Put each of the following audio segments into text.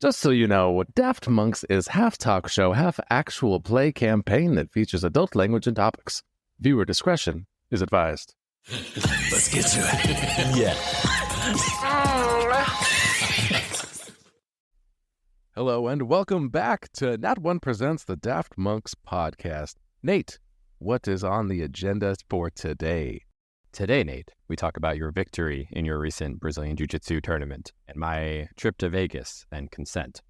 Just so you know, Daft Monks is half talk show, half actual play campaign that features adult language and topics. Viewer discretion is advised. Let's get to it. Yeah. Hello and welcome back to Nat One Presents the Daft Monks podcast. Nate, what is on the agenda for today? Today, Nate, we talk about your victory in your recent Brazilian Jiu-Jitsu tournament and my trip to Vegas and consent.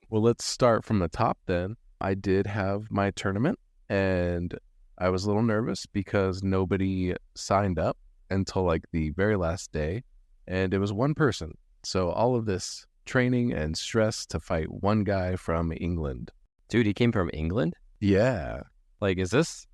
Well, let's start from the top then. I did have my tournament and I was a little nervous because nobody signed up until like the very last day, and it was one person. So all of this training and stress to fight one guy from England. Dude, he came from England? Yeah. Like, is this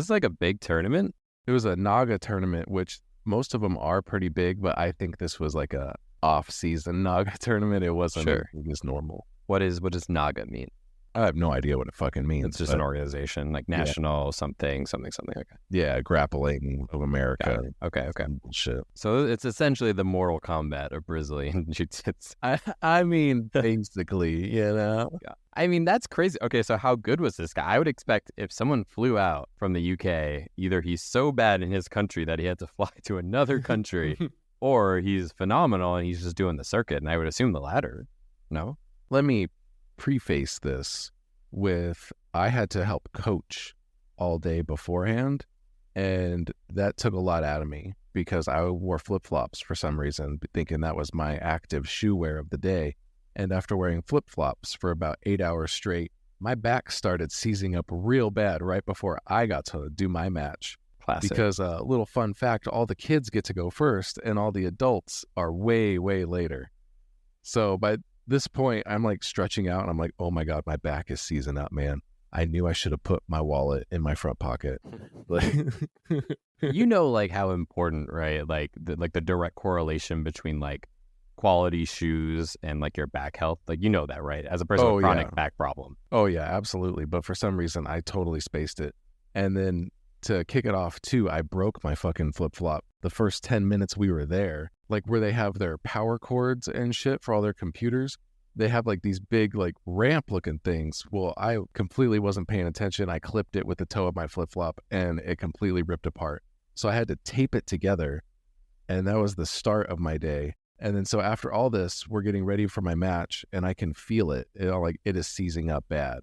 like a big tournament? It was a Naga tournament, which most of them are pretty big, but I think this was like a off-season Naga tournament. It wasn't as big as normal. What does Naga mean? I have no idea what it fucking means. It's just an organization, like national something. Okay. Yeah, Grappling of America. Okay. Shit. So it's essentially the Mortal Kombat of Brazilian Jiu-Jitsu. I mean, basically, you know? Yeah. I mean, that's crazy. Okay, so how good was this guy? I would expect if someone flew out from the UK, either he's so bad in his country that he had to fly to another country, or he's phenomenal and he's just doing the circuit. And I would assume the latter. No? Let me preface this with I had to help coach all day beforehand, and that took a lot out of me because I wore flip-flops for some reason, thinking that was my active shoe wear of the day. And after wearing flip-flops for about 8 hours straight, my back started seizing up real bad right before I got to do my match. Classic. Because a little fun fact, all the kids get to go first and all the adults are way, way later. So by this point, I'm like stretching out and I'm like, oh my God, my back is seizing up, man. I knew I should have put my wallet in my front pocket. You know, like how important, right? Like the direct correlation between like quality shoes and like your back health. Like, you know that, right? As a person with chronic back problem. Oh yeah, absolutely. But for some reason, I totally spaced it. And then to kick it off too, I broke my fucking flip-flop the first 10 minutes we were there. Like where they have their power cords and shit for all their computers, they have like these big like ramp looking things. Well, I completely wasn't paying attention. I clipped it with the toe of my flip-flop and it completely ripped apart. So I had to tape it together, and that was the start of my day. And then so after all this, we're getting ready for my match and I can feel it. It is seizing up bad.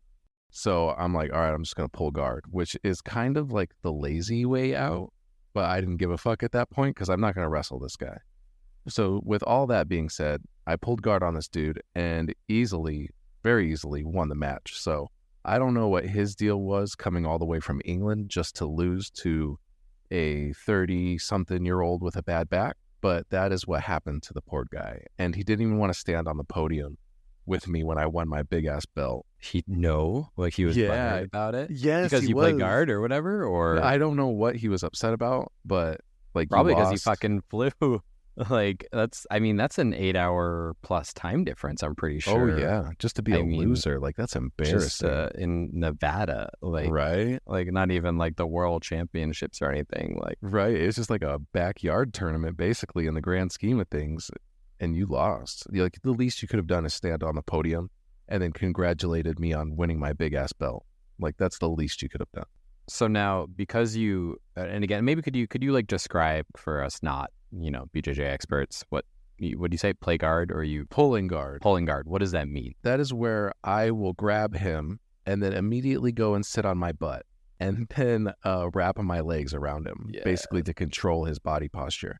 So I'm like, all right, I'm just going to pull guard, which is kind of like the lazy way out, but I didn't give a fuck at that point because I'm not going to wrestle this guy. So with all that being said, I pulled guard on this dude and very easily won the match. So I don't know what his deal was coming all the way from England just to lose to a 30-something-year-old with a bad back, but that is what happened to the poor guy. And he didn't even want to stand on the podium with me when I won my big-ass belt. He was butthurt about it? Yes, because you play guard or whatever? Or I don't know what he was upset about, but like probably because he fucking flew. Like, that's an 8-hour plus time difference, I'm pretty sure. Oh, yeah. Just to be a loser. Like, that's embarrassing. Just, in Nevada. Like, right? Like, not even like the world championships or anything. Like, right. It's just like a backyard tournament, basically, in the grand scheme of things. And you lost. Like, the least you could have done is stand on the podium and then congratulated me on winning my big ass belt. Like, that's the least you could have done. So now, because you, and again, maybe could you like describe for us not, BJJ experts, what do you say, play guard, or you pulling guard? Pulling guard. What does that mean? That is where I will grab him and then immediately go and sit on my butt and then wrap my legs around him, basically to control his body posture.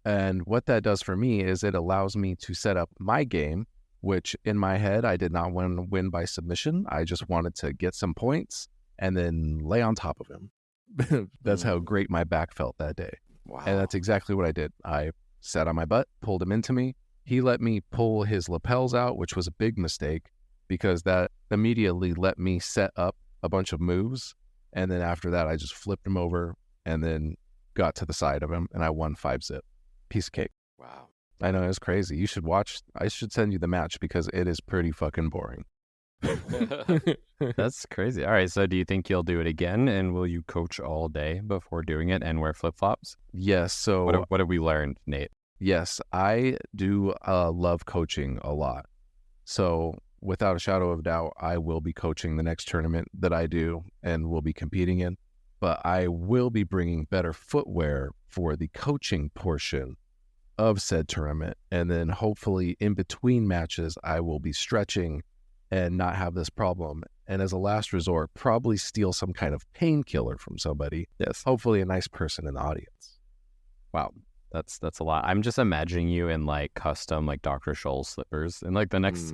And what that does for me is it allows me to set up my game, which in my head, I did not want to win by submission. I just wanted to get some points and then lay on top of him. That's how great my back felt that day. Wow. And that's exactly what I did. I sat on my butt, pulled him into me. He let me pull his lapels out, which was a big mistake because that immediately let me set up a bunch of moves. And then after that, I just flipped him over and then got to the side of him and I won 5-zip. Piece of cake. Wow. I know, it's crazy. You should watch. I should send you the match because it is pretty fucking boring. That's crazy. All right, so do you think you'll do it again, and will you coach all day before doing it and wear flip-flops? Yes. So what have we learned, Nate? Yes, I do love coaching a lot. So without a shadow of doubt, I will be coaching the next tournament that I do and will be competing in. But I will be bringing better footwear for the coaching portion of said tournament. And then hopefully in between matches, I will be stretching and not have this problem. And as a last resort, probably steal some kind of painkiller from somebody. Yes. Hopefully a nice person in the audience. Wow. That's a lot. I'm just imagining you in like custom like Dr. Scholl's slippers in like the next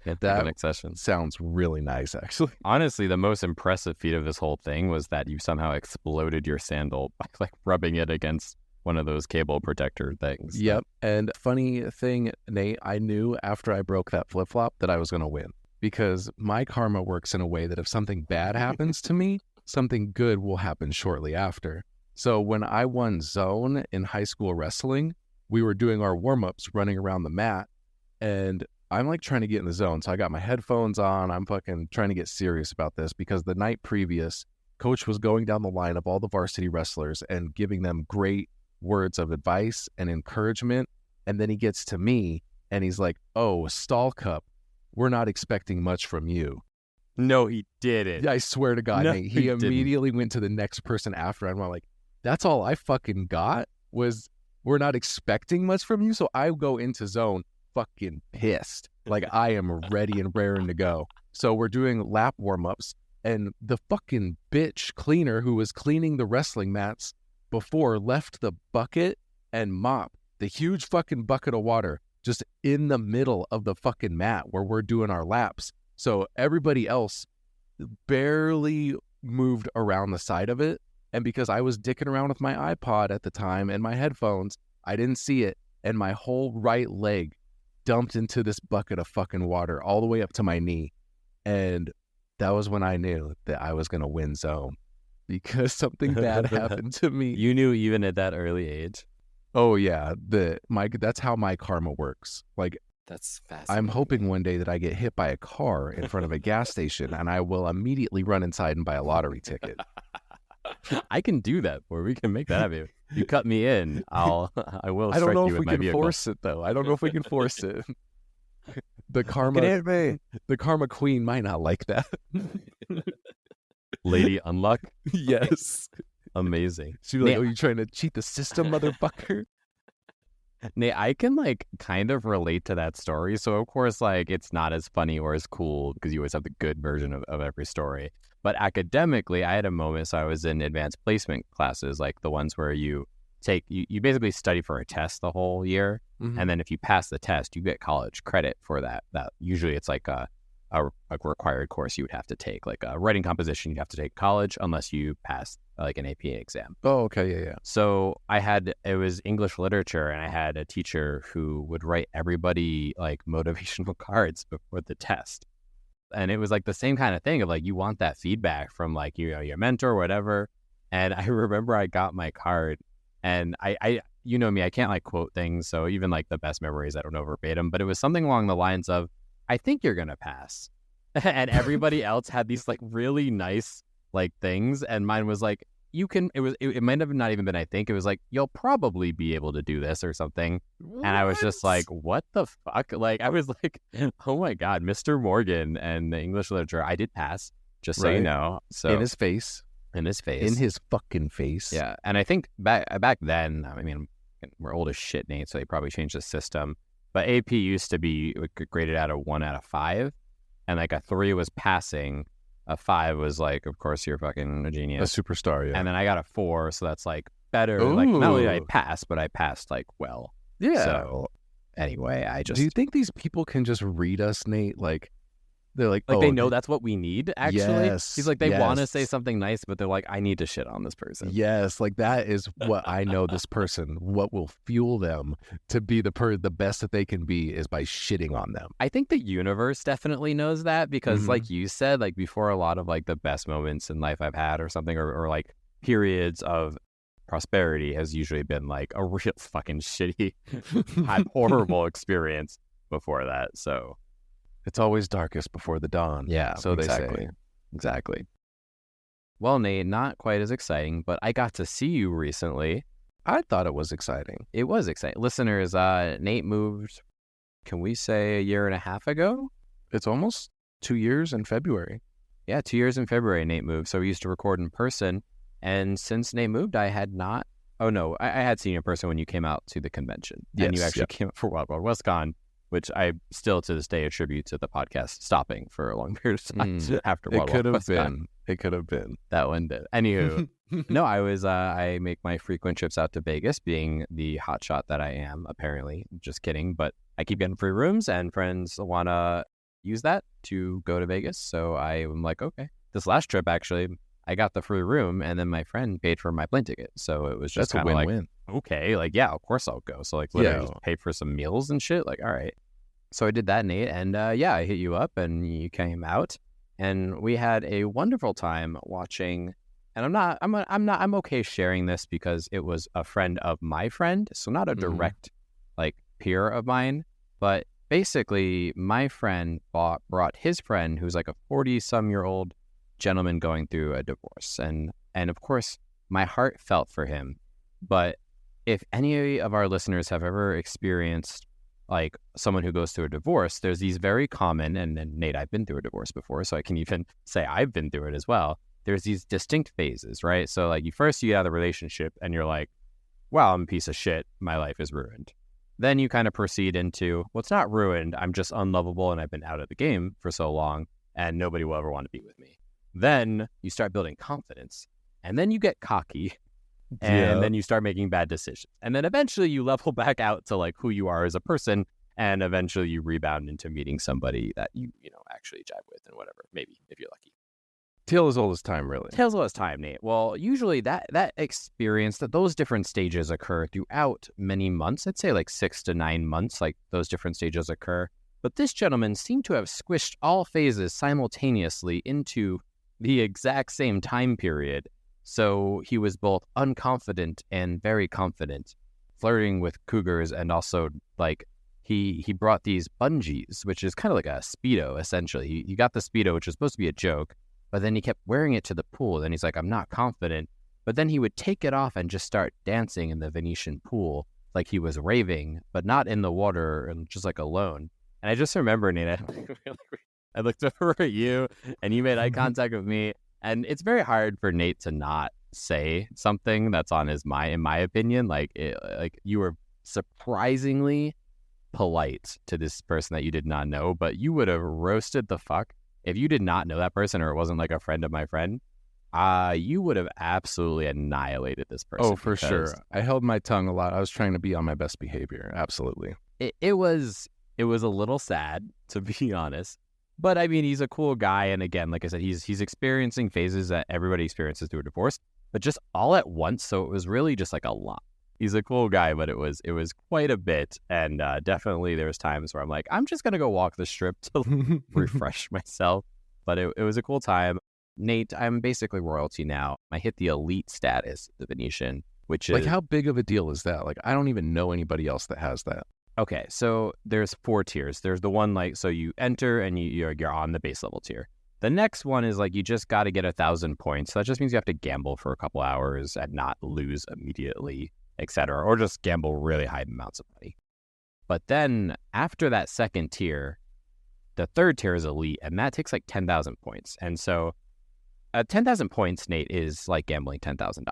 That next session. Sounds really nice, actually. Honestly, the most impressive feat of this whole thing was that you somehow exploded your sandal by like rubbing it against one of those cable protector things. Yep. And funny thing, Nate, I knew after I broke that flip-flop that I was going to win, because my karma works in a way that if something bad happens to me, something good will happen shortly after. So when I won zone in high school wrestling, we were doing our warm-ups running around the mat, and I'm like trying to get in the zone. So I got my headphones on. I'm fucking trying to get serious about this, because the night previous, coach was going down the line of all the varsity wrestlers and giving them great words of advice and encouragement. And then he gets to me and he's like, "Oh, Stall Cup, we're not expecting much from you." No, he didn't. I swear to God, No, Nate, he he didn't. immediately went to the next person after. I'm like, that's all I fucking got was, "We're not expecting much from you." So I go into zone fucking pissed. Like I am ready and raring to go. So we're doing lap warm-ups, and the fucking bitch cleaner who was cleaning the wrestling mats before left the bucket and mop, the huge fucking bucket of water, just in the middle of the fucking mat where we're doing our laps. So everybody else barely moved around the side of it. And because I was dicking around with my iPod at the time and my headphones, I didn't see it. And my whole right leg dumped into this bucket of fucking water all the way up to my knee. And that was when I knew that I was going to win zone, because something bad happened to me. You knew even at that early age. Oh yeah, that's how my karma works. Like, That's fascinating. I'm hoping one day that I get hit by a car in front of a gas station and I will immediately run inside and buy a lottery ticket. I can do that, or we can make that happen. You cut me in, I will I strike don't know you if with we my can vehicle. force it though. I don't know if we can force it. The Get in, man. karma queen might not like that. Lady Unluck. Yes. Amazing. She'd be like, Nate, "Oh, you trying to cheat the system, motherfucker?" Nate, I can like kind of relate to that story. So of course, like it's not as funny or as cool because you always have the good version of every story. But academically, I had a moment. So I was in advanced placement classes, like the ones where you basically study for a test the whole year. Mhm. And then if you pass the test, you get college credit for that. That usually it's like a required course you would have to take, like a writing composition. You have to take college unless you pass like an AP exam. Oh, okay, yeah. So it was English literature, and I had a teacher who would write everybody like motivational cards before the test. And it was like the same kind of thing of like, you want that feedback from like, your mentor or whatever. And I remember I got my card, and I you know me, I can't like quote things. So even like the best memories, I don't know verbatim, but it was something along the lines of, "I think you're going to pass." And everybody else had these like really nice like things. And mine was like, it might have not even been, "I think." It was like, "You'll probably be able to do this," or something. And I was just like, what the fuck? Like, I was like, oh my God, Mr. Morgan and the English literature. I did pass, just so you Right. know. So In his face. in his face. In his fucking face. Yeah. And I think back then, I mean, we're old as shit, Nate, so they probably changed the system. But AP used to be graded out of 1 out of 5. And like a 3 was passing. A 5 was like, of course, you're fucking a A genius. superstar, yeah. And then I got a 4, so that's like better. Like not only did I Ooh. pass, but I passed like well. Yeah. So anyway, I just Do you think these people can just read us, Nate? Like, they're like, like "Oh, they know that's what we need, actually. Yes, He's like, they want to say yes. something nice, but they're like, I need to shit on this person. yes, like that is what I know this person, what will fuel them to be the best that they can be is by shitting on them." I think the universe definitely knows that because, Mhm. like you said, like before a lot of like the best moments in life I've had or something, or like periods of prosperity has usually been like a real fucking shitty, horrible experience before that. So It's always darkest before the dawn. yeah, So they exactly. say. Exactly. Well, Nate, not quite as exciting, but I got to see you recently I thought it was exciting. It was exciting. Listeners, Nate moved, can we say a year and a half ago? It's almost 2 years in February. Yeah, 2 years in February, Nate moved. So we used to record in person. And since Nate moved, I had not. Oh, no, I had seen you in person when you came out to the convention. Yes, and you actually came out for Wild Wild West Con, which I still to this day attribute to the podcast stopping for a long period of time after Wild Wild West Con. It could have been. That one did. Anywho, no, I make my frequent trips out to Vegas, being the hotshot that I am, apparently. Just kidding. But I keep getting free rooms, and friends want to use that to go to Vegas. So I'm like, okay. This last trip, actually, I got the free room, and then my friend paid for my plane ticket. So it was just That's a kind of win-win. like, okay, like, yeah, of course I'll go. So like literally just pay for some meals and shit. Like, all right. So I did that, Nate. And yeah, I hit you up and you came out, and we had a wonderful time watching. And I'm okay sharing this because it was a friend of my friend. So not a direct like peer of mine, but basically my friend brought his friend, who's like a 40-some-year-old gentleman going through a divorce. And of course, my heart felt for him. But if any of our listeners have ever experienced like someone who goes through a divorce, there's these very common, and Nate, I've been through a divorce before, so I can even say I've been through it as well. There's these distinct phases, right? So like you get out of the relationship and you're like, wow, I'm a piece of shit. My life is ruined. Then you kind of proceed into, well, it's not ruined. I'm just unlovable and I've been out of the game for so long and nobody will ever want to be with me. Then you start building confidence, and then you get cocky, and then you start making bad decisions. And then eventually you level back out to like who you are as a person, and eventually you rebound into meeting somebody that you actually jive with and whatever, maybe, if you're lucky. Tale as old as time, really. Tale as old as time, Nate. Well, usually that experience, those different stages occur throughout many months. I'd say like 6 to 9 months, like those different stages occur. But this gentleman seemed to have squished all phases simultaneously into the exact same time period. So he was both unconfident and very confident, flirting with cougars, and also like he brought these bungees, which is kind of like a Speedo, essentially. He got the Speedo, which was supposed to be a joke, but then he kept wearing it to the pool. Then he's like, I'm not confident. But then he would take it off and just start dancing in the Venetian pool like he was raving, but not in the water and just like alone. And I just remember, Nate, I looked over at you and you made eye contact with me. And it's very hard for Nate to not say something that's on his mind, in my opinion. Like you were surprisingly polite to this person that you did not know, but you would have roasted the fuck if you did not know that person, or it wasn't like a friend of my friend. You would have absolutely annihilated this person. Oh, for sure. I held my tongue a lot. I was trying to be on my best behavior. Absolutely. It was a little sad, to be honest. But I mean, he's a cool guy. And again, like I said, he's experiencing phases that everybody experiences through a divorce, but just all at once. So it was really just like a lot. He's a cool guy, but it was quite a bit. And definitely there was times where I'm like, I'm just going to go walk the strip to refresh myself. But it was a cool time. Nate, I'm basically royalty now. I hit the elite status, the Venetian, which is... Like, how big of a deal is that? Like, I don't even know anybody else that has that. Okay, so there's 4 tiers. There's the one, like, so you enter and you're on the base level tier. The next one is like, you just got to get 1,000 points. So that just means you have to gamble for a couple hours and not lose immediately, etc., or just gamble really high amounts of money. But then after that second tier, the third tier is elite, and that takes like 10,000 points. And so 10,000 points, Nate, is like gambling $10,000,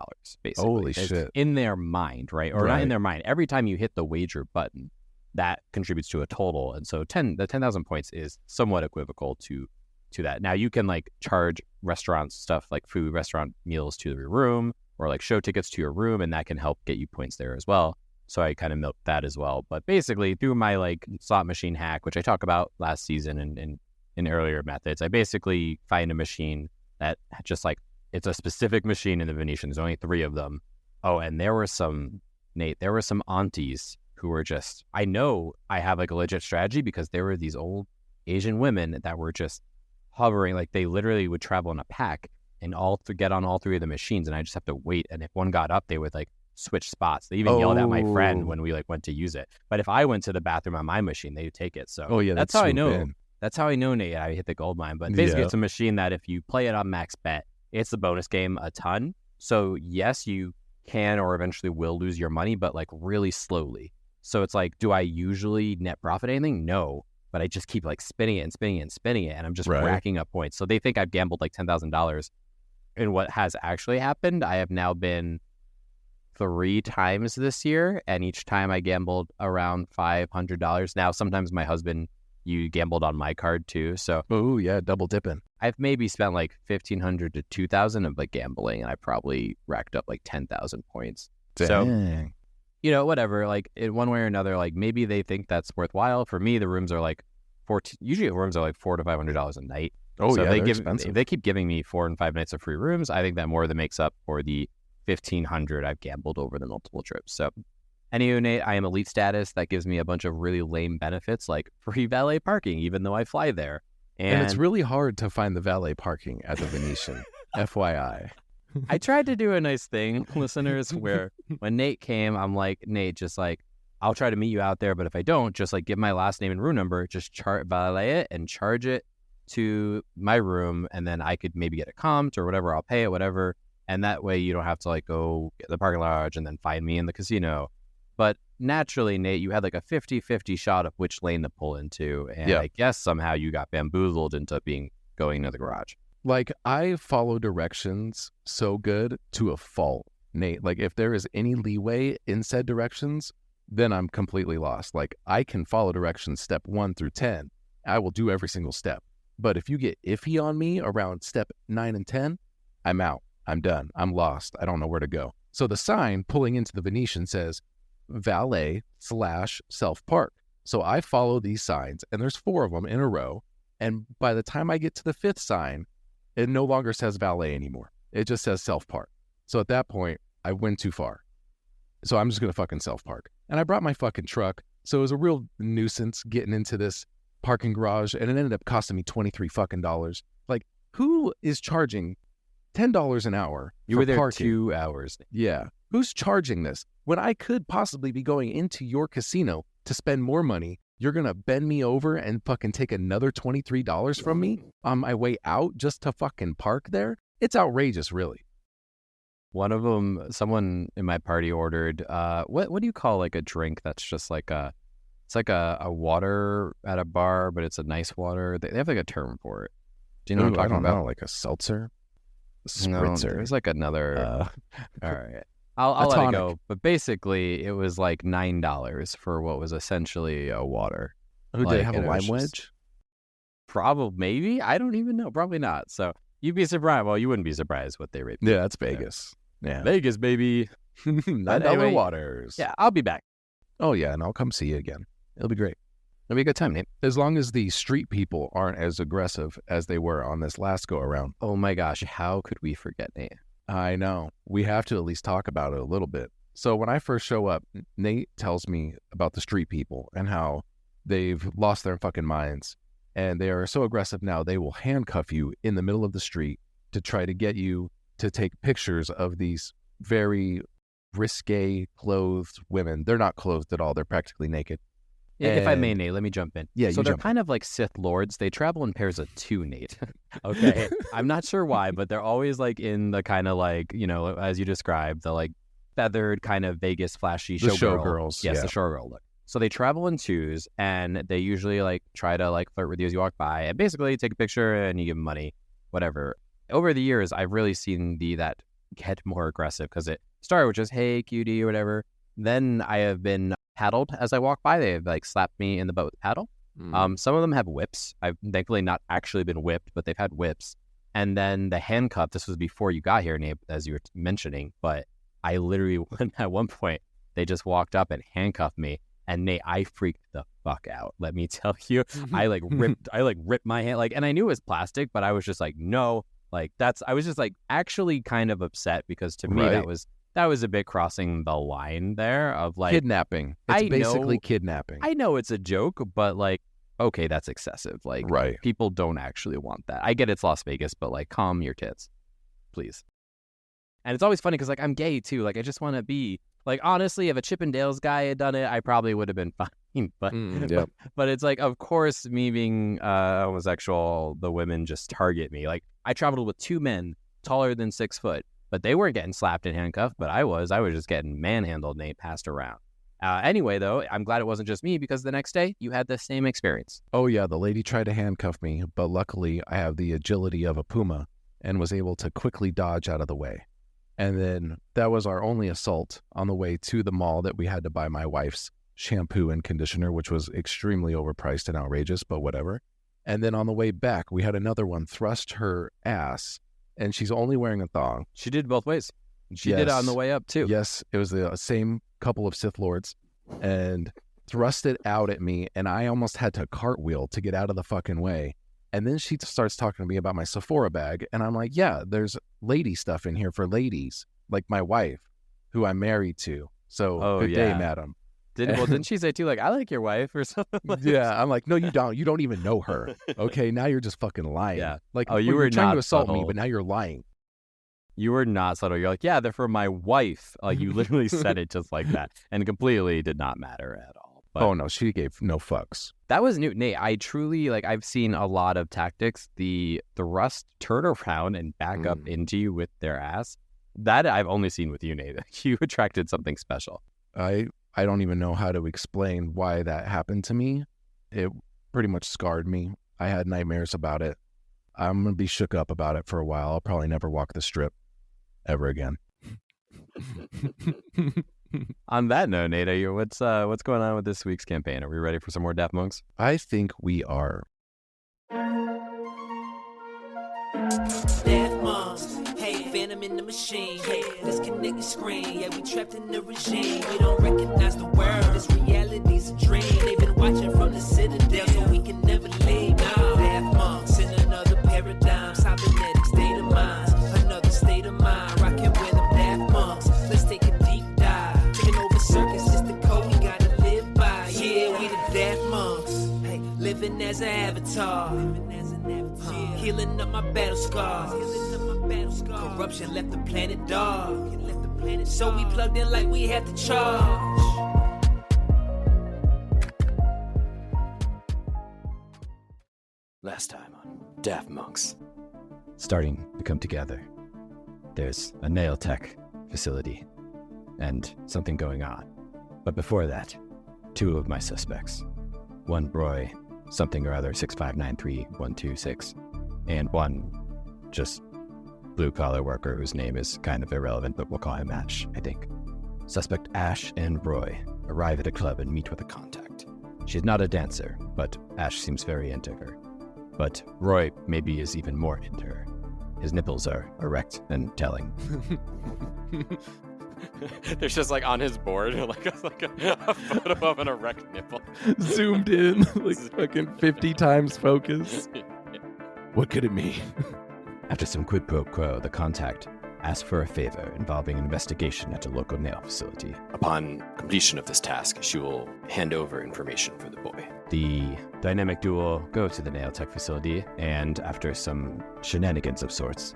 basically. Holy it's shit. In their mind, right? Or not in their mind. Every time you hit the wager button, that contributes to a total. And so the 10,000 points is somewhat equivocal to that. Now, you can like charge restaurant stuff like food, restaurant meals to your room, or like show tickets to your room, and that can help get you points there as well. So I kind of milked that as well. But basically, through my like slot machine hack, which I talked about last season and in earlier methods, I basically find a machine that just like, it's a specific machine in the Venetian. There's only 3 of them. Oh, and there were some aunties who were just, I know I have like a legit strategy because there were these old Asian women that were just hovering, like they literally would travel in a pack and get on all 3 of the machines, and I just have to wait. And if one got up, they would like switch spots. They even yelled at my friend when we like went to use it. But if I went to the bathroom on my machine, they would take it. So that's how I know. That's how I know, Nate, I hit the gold mine. But basically, it's a machine that if you play it on max bet, it's the bonus game a ton. So yes, you can or eventually will lose your money, but like really slowly. So it's like, do I usually net profit anything? No, but I just keep like spinning it and spinning it and spinning it, and I'm just racking up points. So they think I've gambled like $10,000. And what has actually happened, I have now been 3 times this year, and each time I gambled around $500. Now, sometimes my husband, you gambled on my card too. So, oh yeah, double dipping. I've maybe spent like $1,500 to $2,000 of like gambling, and I probably racked up like 10,000 points. Dang. So, you know, whatever, like in one way or another, like maybe they think that's worthwhile. For me, the rooms are like usually the rooms are like $400 to $500 a night. Oh, so yeah, they're expensive. If they keep giving me 4 and 5 nights of free rooms, I think that more than makes up for the $1,500 I've gambled over the multiple trips. So anyway, Nate, I am elite status. That gives me a bunch of really lame benefits like free valet parking, even though I fly there. And it's really hard to find the valet parking at the Venetian, FYI. I tried to do a nice thing, listeners, where when Nate came, I'm like, Nate, just like, I'll try to meet you out there, but if I don't, just like give my last name and room number, just valet it and charge it to my room, and then I could maybe get a comp or whatever, I'll pay it, whatever, and that way you don't have to like go get the parking lot and then find me in the casino. But naturally, Nate, you had like a 50-50 shot of which lane to pull into, and I guess somehow you got bamboozled into going to the garage. Like, I follow directions so good to a fault, Nate. Like, if there is any leeway in said directions, then I'm completely lost. Like, I can follow directions step 1 through 10. I will do every single step. But if you get iffy on me around step 9 and 10, I'm out. I'm done. I'm lost. I don't know where to go. So the sign pulling into the Venetian says valet/self-park. So I follow these signs, and there's 4 of them in a row. And by the time I get to the 5th sign, it no longer says valet anymore. It just says self-park. So at that point, I went too far. So I'm just going to fucking self-park. And I brought my fucking truck. So it was a real nuisance getting into this parking garage, and it ended up costing me $23 fucking dollars. Like, who is charging $10 an hour You for were there parking? 2 hours. Yeah. Who's charging this? When I could possibly be going into your casino to spend more money, you're going to bend me over and fucking take another $23 from me on my way out just to fucking park there? It's outrageous, really. One of them, someone in my party ordered, what do you call like a drink that's just like it's like a water at a bar, but it's a nice water. They have like a term for it. Do you know what I'm talking about? Like a seltzer? A No, spritzer? there's like another. All right. I'll let it go. But basically, it was like $9 for what was essentially a water. Who did they have a and it was lime just- wedge? Probably, maybe. I don't even know. Probably not. So you'd be surprised. Well, you wouldn't be surprised what they rate. Yeah, that's Vegas. Yeah. Vegas, baby. $9 anyway, waters. Yeah, I'll be back. Oh, yeah, and I'll come see you again. It'll be great. It'll be a good time, Nate. As long as the street people aren't as aggressive as they were on this last go-around. Oh my gosh, how could we forget, Nate? I know. We have to at least talk about it a little bit. So when I first show up, Nate tells me about the street people and how they've lost their fucking minds. And they are so aggressive now, they will handcuff you in the middle of the street to try to get you to take pictures of these very risque clothed women. They're not clothed at all. They're practically naked. If I may, And- Nate, let me jump in. Yeah, so you they're jump in. kind of like Sith lords. They travel in pairs of 2, Nate. Okay. I'm not sure why, but they're always like in the kind of like, you know, as you described, the like feathered kind of Vegas flashy The showgirl. showgirls, Yes, yeah. the showgirl look. So they travel in 2s, and they usually like try to like flirt with you as you walk by, and basically take a picture and you give them money, whatever. Over the years, I've really seen that get more aggressive because it started with just, hey, cutie, or whatever. Then I have been paddled as I walk by. They've like slapped me in the butt with a paddle. Some of them have whips. I've thankfully not actually been whipped, but they've had whips. And then the handcuff, this was before you got here, Nate, as you were mentioning, but I literally, at one point, they just walked up and handcuffed me. And Nate, I freaked the fuck out. Let me tell you, I ripped my hand, like, and I knew it was plastic, but I was just like, no, like I was just like actually kind of upset because to me Right. that was a bit crossing the line there of like Kidnapping. It's I basically know- kidnapping. I know it's a joke, but like, okay, that's excessive. Like, Right. people don't actually want that. I get it's Las Vegas, but like, calm your tits, please. And it's always funny because like I'm gay too. Like I just want to be like, honestly, if a Chippendales guy had done it, I probably would have been fine. But Yep. but it's like, of course, me being homosexual, the women just target me. Like I traveled with 2 men taller than 6 foot, But they weren't getting slapped and handcuffed, but I was. I was just getting manhandled, Nate, passed around. Anyway, though, I'm glad it wasn't just me because the next day you had the same experience. Oh, yeah, the lady tried to handcuff me, but luckily I have the agility of a puma and was able to quickly dodge out of the way. And then that was our only assault on the way to the mall that we had to buy my wife's shampoo and conditioner, which was extremely overpriced and outrageous, but whatever. And then on the way back, we had another one thrust her ass, and she's only wearing a thong. She did both ways. She did it on the way up, too. Yes, it was the same couple of Sith Lords, and thrust it out at me, and I almost had to cartwheel to get out of the fucking way. And then she starts talking to me about my Sephora bag, and I'm like, yeah, there's lady stuff in here for ladies, like my wife, who I'm married to. So good day, madam. Didn't she say, too, like, I like your wife or something? Yeah, I'm like, no, you don't. You don't even know her. Okay, now you're just fucking lying. Yeah. Like, you were trying not to assault me, subtle. but now you're lying. You were not subtle. You're like, yeah, they're for my wife. Like, you literally said it just like that. And completely did not matter at all. But oh, no, she gave no fucks. that was new. Nate, I truly, like, I've seen a lot of tactics. The thrust, turn around, and back up into you with their ass. That I've only seen with you, Nate. You attracted something special. I don't even know how to explain why that happened to me. It pretty much scarred me. I had nightmares about it. I'm going to be shook up about it for a while. I'll probably never walk the strip ever again. On that note, Nate, what's going on with this week's campaign? Are we ready for some more Daft Monks? I think we are. Daft Monks, hey, Phantom in the machine, hey, disconnect your screen, yeah, we trapped in the regime, we don't recognize the world, this reality's a dream, they've been watching from the citadel, so we can never leave, now, Daft Monks in another paradigm, cybernetics, data minds, another state of mind, rocking with them Daft Monks, let's take a deep dive, taking over circus, it's the code we gotta live by, yeah, we the Daft Monks, hey, living as an avatar, healing up my battle scars. Corruption left the planet dark. So we plugged in like we had to charge. Last time on Daft Monks. Starting to come together. There's a nail tech facility and something going on. But before that, two of my suspects. One Roy, something or other, 6593126, and one just blue-collar worker whose name is kind of irrelevant, but we'll call him Ash, I think. Suspect Ash and Roy arrive at a club and meet with a contact. She's not a dancer, but Ash seems very into her. But Roy maybe is even more into her. His nipples are erect and telling. There's just like on his board, like a photo of an erect nipple. Zoomed in, like fucking 50 times focus. What could it mean? After some quid pro quo, the contact asks for a favor involving an investigation at a local nail facility. Upon completion of this task, she will hand over information for the boy. The dynamic duo go to the nail tech facility, and after some shenanigans of sorts,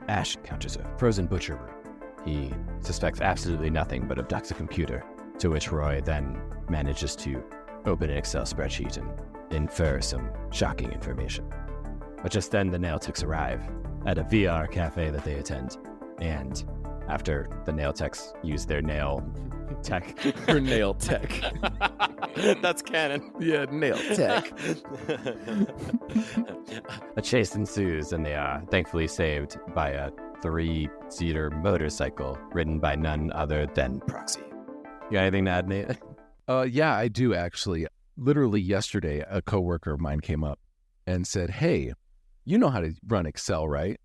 Ash encounters a frozen butcher room. He suspects absolutely nothing but abducts a computer, to which Roy then manages to open an Excel spreadsheet and infer some shocking information. But just then, the nail techs arrive at a VR cafe that they attend, and after the nail techs use their nail tech... Her nail tech. That's canon. Yeah, nail tech. A chase ensues, and they are thankfully saved by a 3-seater motorcycle ridden by none other than Proxy. You got anything to add, Nate? Yeah, I do actually. Literally yesterday, a coworker of mine came up and said, "Hey, you know how to run Excel, right?"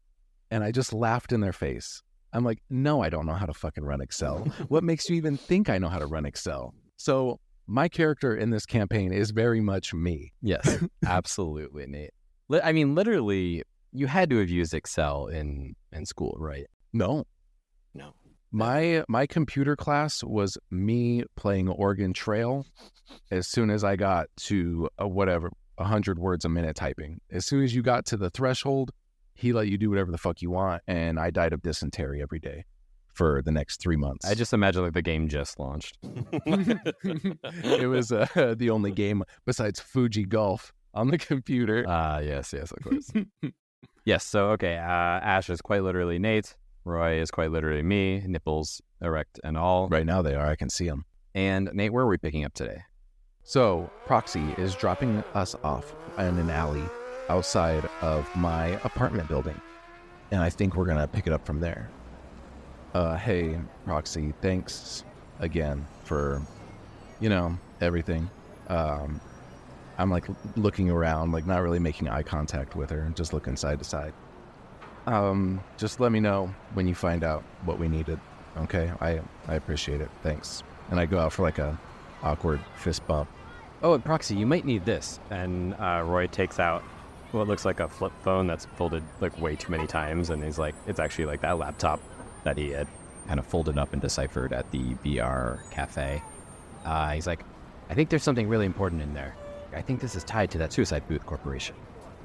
And I just laughed in their face. I'm like, no, I don't know how to fucking run Excel. What makes you even think I know how to run Excel? So my character in this campaign is very much me. Yes, absolutely, Nate. I mean, literally, you had to have used Excel in school, right? No. My computer class was me playing Oregon Trail as soon as I got to 100 words a minute typing. As soon as you got to the threshold, he let you do whatever the fuck you want, and I died of dysentery every day for the next 3 months. I just imagine like the game just launched. It was the only game besides Fuji Golf on the computer. Yes, of course. Yes, so okay, Ash is quite literally Nate. Roy is quite literally me, nipples erect and all. Right now they are. I can see them. And Nate, where are we picking up today? So Proxy is dropping us off in an alley outside of my apartment building. And I think we're going to pick it up from there. Hey, Proxy, thanks again for, everything. I'm like looking around, like not really making eye contact with her, just looking side to side. Just let me know when you find out what we needed. Okay, I appreciate it. Thanks. And I go out for like a awkward fist bump. Oh, and Proxy, you might need this. And Roy takes out what looks like a flip phone that's folded like way too many times, and he's like, it's actually like that laptop that he had kind of folded up and deciphered at the VR cafe. He's like, I think there's something really important in there. I think this is tied to that Suicide Booth Corporation.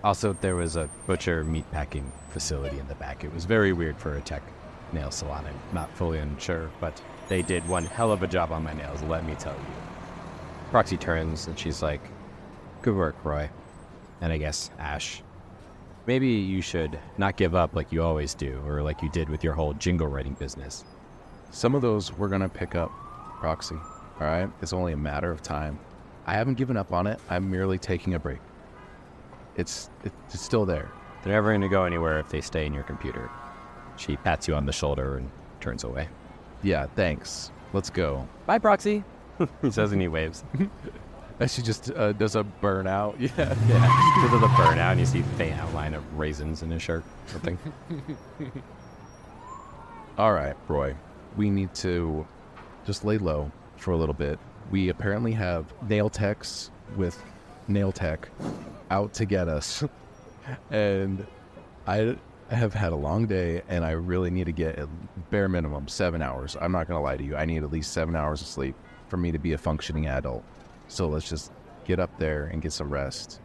Also, there was a butcher meat packing facility in the back. It was very weird for a tech nail salon. I'm not fully unsure, but they did one hell of a job on my nails, let me tell you. Proxy turns and she's like, good work, Roy. And I guess, Ash, maybe you should not give up like you always do, or like you did with your whole jingle writing business. Some of those we're going to pick up, Proxy. All right? It's only a matter of time. I haven't given up on it. I'm merely taking a break. It's still there. They're never going to go anywhere if they stay in your computer. She pats you on the shoulder and turns away. Yeah, thanks. Let's go. Bye, Proxy. He says and he waves. And she just does a burnout. Yeah. Yeah. She does a burnout and you see faint outline of raisins in his shirt or something. All right, Roy. We need to just lay low for a little bit. We apparently have nail techs with nail tech out to get us. And I have had a long day, and I really need to get at bare minimum 7 hours. I'm not going to lie to you. I need at least 7 hours of sleep for me to be a functioning adult. So let's just get up there and get some rest,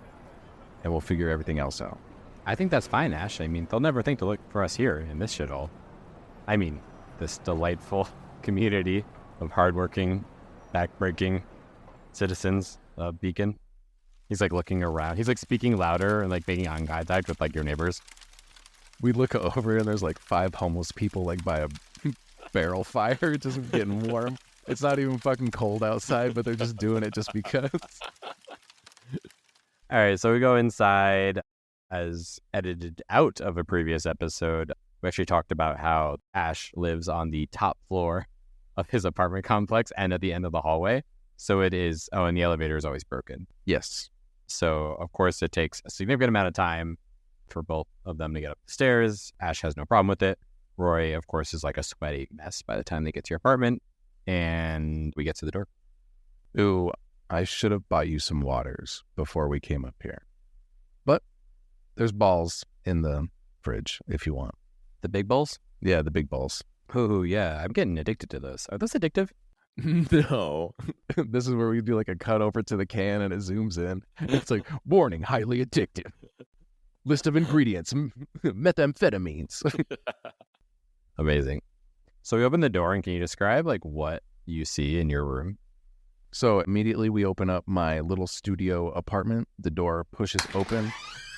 and we'll figure everything else out. I think that's fine, Ash. I mean, they'll never think to look for us here in this shithole. I mean, this delightful community of hardworking, backbreaking citizens of Beacon. He's like looking around. He's like speaking louder and like making eye contact with like your neighbors. We look over and there's like 5 homeless people like by a barrel fire just getting warm. It's not even fucking cold outside, but they're just doing it just because. All right, so we go inside. As edited out of a previous episode, we actually talked about how Ash lives on the top floor of his apartment complex and at the end of the hallway. So it is, and the elevator is always broken. Yes. So, of course, it takes a significant amount of time for both of them to get up the stairs. Ash has no problem with it. Roy, of course, is like a sweaty mess by the time they get to your apartment. And we get to the door. Ooh, I should have bought you some waters before we came up here. But there's balls in the fridge if you want. The big bowls? Yeah, the big balls. Ooh, yeah. I'm getting addicted to those. Are those addictive? No. This is where we do like a cut over to the can and it zooms in. It's like, warning, highly addictive. List of ingredients, methamphetamines. Amazing. So we open the door, and can you describe like what you see in your room? So immediately we open up my little studio apartment. The door pushes open,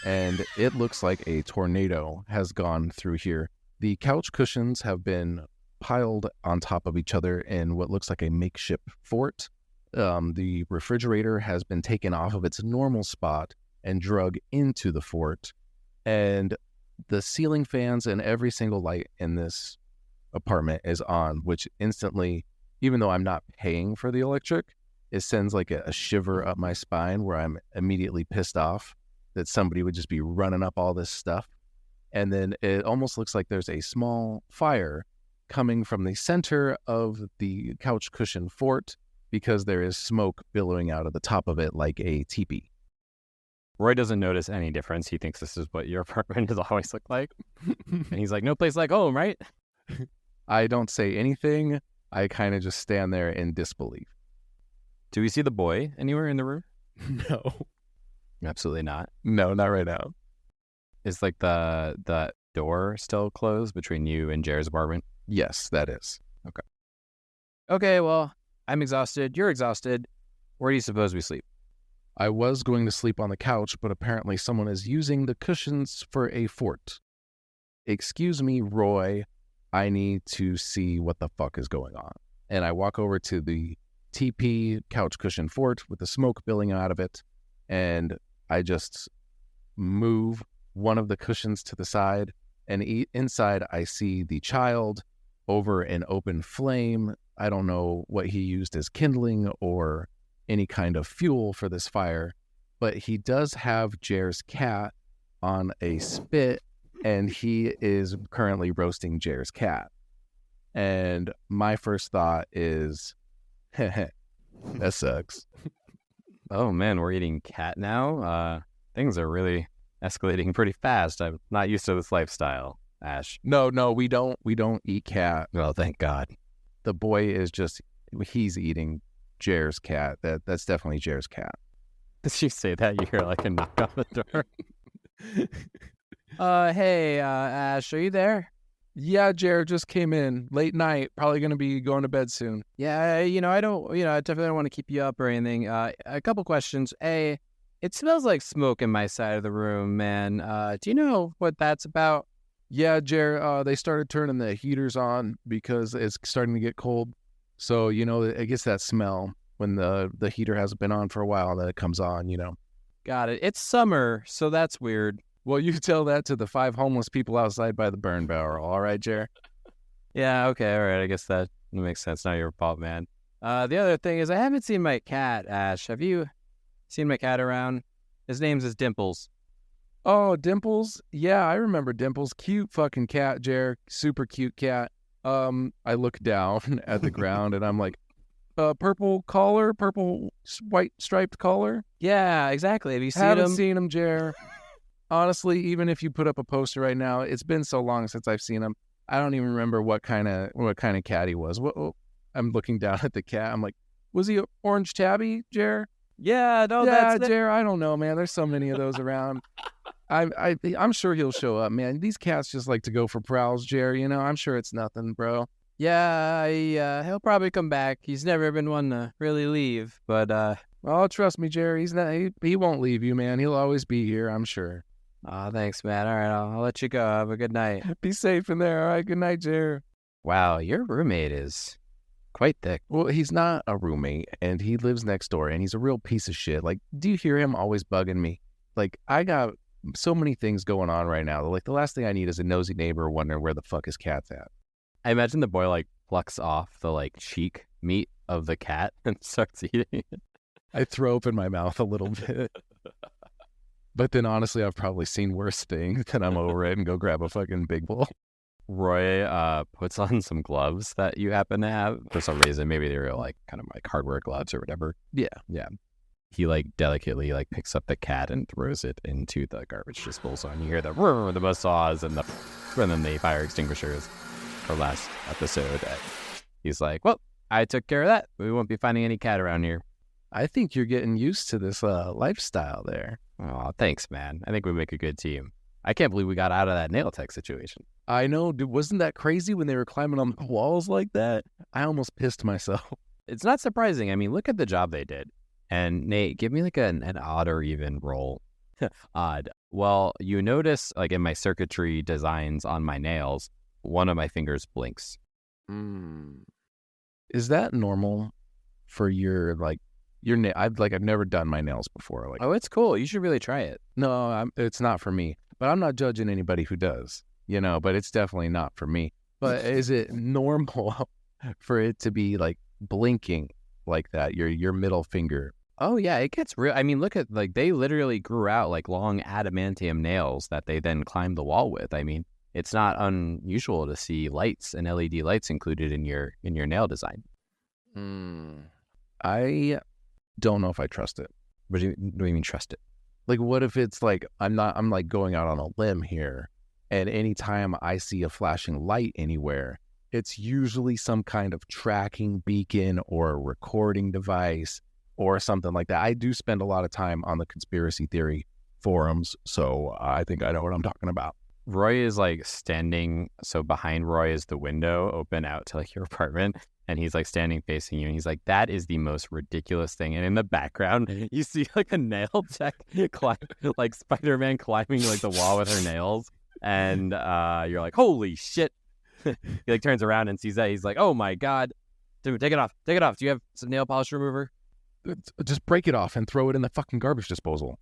and it looks like a tornado has gone through here. The couch cushions have been piled on top of each other in what looks like a makeshift fort. The refrigerator has been taken off of its normal spot and drug into the fort. And the ceiling fans and every single light in this apartment is on, which instantly, even though I'm not paying for the electric, it sends like a shiver up my spine where I'm immediately pissed off that somebody would just be running up all this stuff. And then it almost looks like there's a small fire coming from the center of the couch cushion fort because there is smoke billowing out of the top of it like a teepee. Roy doesn't notice any difference. He thinks this is what your apartment has always looked like. And he's like, no place like home, right? I don't say anything. I kind of just stand there in disbelief. Do we see the boy anywhere in the room? No. Absolutely not. No, not right now. Is like the door still closed between you and Jared's apartment? Yes, that is. Okay, well, I'm exhausted. You're exhausted. Where do you suppose we sleep? I was going to sleep on the couch, but apparently someone is using the cushions for a fort. Excuse me, Roy. I need to see what the fuck is going on. And I walk over to the TP couch cushion fort with the smoke billowing out of it. And I just move one of the cushions to the side. And inside, I see the child over an open flame. I don't know what he used as kindling or any kind of fuel for this fire. But he does have Jer's cat on a spit. And he is currently roasting Jer's cat. And my first thought is, that sucks. Oh, man, we're eating cat now? Things are really escalating pretty fast. I'm not used to this lifestyle, Ash. No, we don't eat cat. Oh, thank God. The boy is he's eating Jer's cat. That's definitely Jer's cat. Did you say that? You hear like a knock on the door? Hey, Ash, are you there? Yeah, Jer just came in. Late night. Probably going to be going to bed soon. Yeah, I definitely don't want to keep you up or anything. A couple questions. A, it smells like smoke in my side of the room, man. Do you know what that's about? Yeah, Jer, they started turning the heaters on because it's starting to get cold. So, it gets that smell when the heater hasn't been on for a while that it comes on, Got it. It's summer, so that's weird. Well, you tell that to the 5 homeless people outside by the burn barrel. All right, Jer? Yeah, okay, all right. I guess that makes sense. Not your fault, man. The other thing is I haven't seen my cat, Ash. Have you seen my cat around? His name's Dimples. Oh, Dimples? Yeah, I remember Dimples. Cute fucking cat, Jer. Super cute cat. I look down at the ground and I'm like, purple collar, purple white striped collar? Yeah, exactly. Have you seen him? Haven't seen him, Jer. Honestly, even if you put up a poster right now, it's been so long since I've seen him. I don't even remember what kind of cat he was. I'm looking down at the cat. I'm like, was he orange tabby, Jer? Yeah, no, yeah, Jer. I don't know, man. There's so many of those around. I'm sure he'll show up, man. These cats just like to go for prowls, Jer. I'm sure it's nothing, bro. Yeah, he'll probably come back. He's never been one to really leave, but oh, trust me, Jer. He's not. He won't leave you, man. He'll always be here. I'm sure. Oh, thanks, man. All right, I'll let you go. Have a good night. Be safe in there. All right, good night, Jer. Wow, your roommate is quite thick. Well, he's not a roommate, and he lives next door, and he's a real piece of shit. Like, do you hear him always bugging me? Like, I got so many things going on right now. Like, the last thing I need is a nosy neighbor wondering where the fuck his cat's at. I imagine the boy, like, plucks off the, cheek meat of the cat and starts eating it. I throw open my mouth a little bit. But then, honestly, I've probably seen worse things, and I'm over it and go grab a fucking big bowl. Roy puts on some gloves that you happen to have for some reason. Maybe they were kind of hardware gloves or whatever. Yeah. He delicately picks up the cat and throws it into the garbage disposal, and you hear the buzzsaws and then the fire extinguishers from last episode. He's like, "Well, I took care of that. We won't be finding any cat around here." I think you're getting used to this lifestyle there. Oh, thanks, man. I think we make a good team. I can't believe we got out of that nail tech situation. I know. Dude, wasn't that crazy when they were climbing on the walls like that? I almost pissed myself. It's not surprising. I mean, look at the job they did. And Nate, give me an odd or even roll. Odd. Well, you notice in my circuitry designs on my nails, one of my fingers blinks. Is that normal for your I've never done my nails before. Oh, it's cool. You should really try it. No, it's not for me. But I'm not judging anybody who does, but it's definitely not for me. But is it normal for it to be blinking like that, your middle finger? Oh, yeah, it gets real. I mean, look at they literally grew out long adamantium nails that they then climbed the wall with. I mean, it's not unusual to see lights and LED lights included in your nail design. I don't know if I trust it. What do you mean trust it? What if it's I'm going out on a limb here, and anytime I see a flashing light anywhere, it's usually some kind of tracking beacon or a recording device or something like that. I do spend a lot of time on the conspiracy theory forums, so I think I know what I'm talking about. Roy is standing, so behind Roy is the window open out to your apartment. And he's standing facing you, and he's that is the most ridiculous thing. And in the background, you see a nail tech climb, Spider-Man climbing the wall with her nails. And you're holy shit. He like turns around and sees that. He's like, "Oh my god, dude, take it off. Take it off. Do you have some nail polish remover?" Just break it off and throw it in the fucking garbage disposal.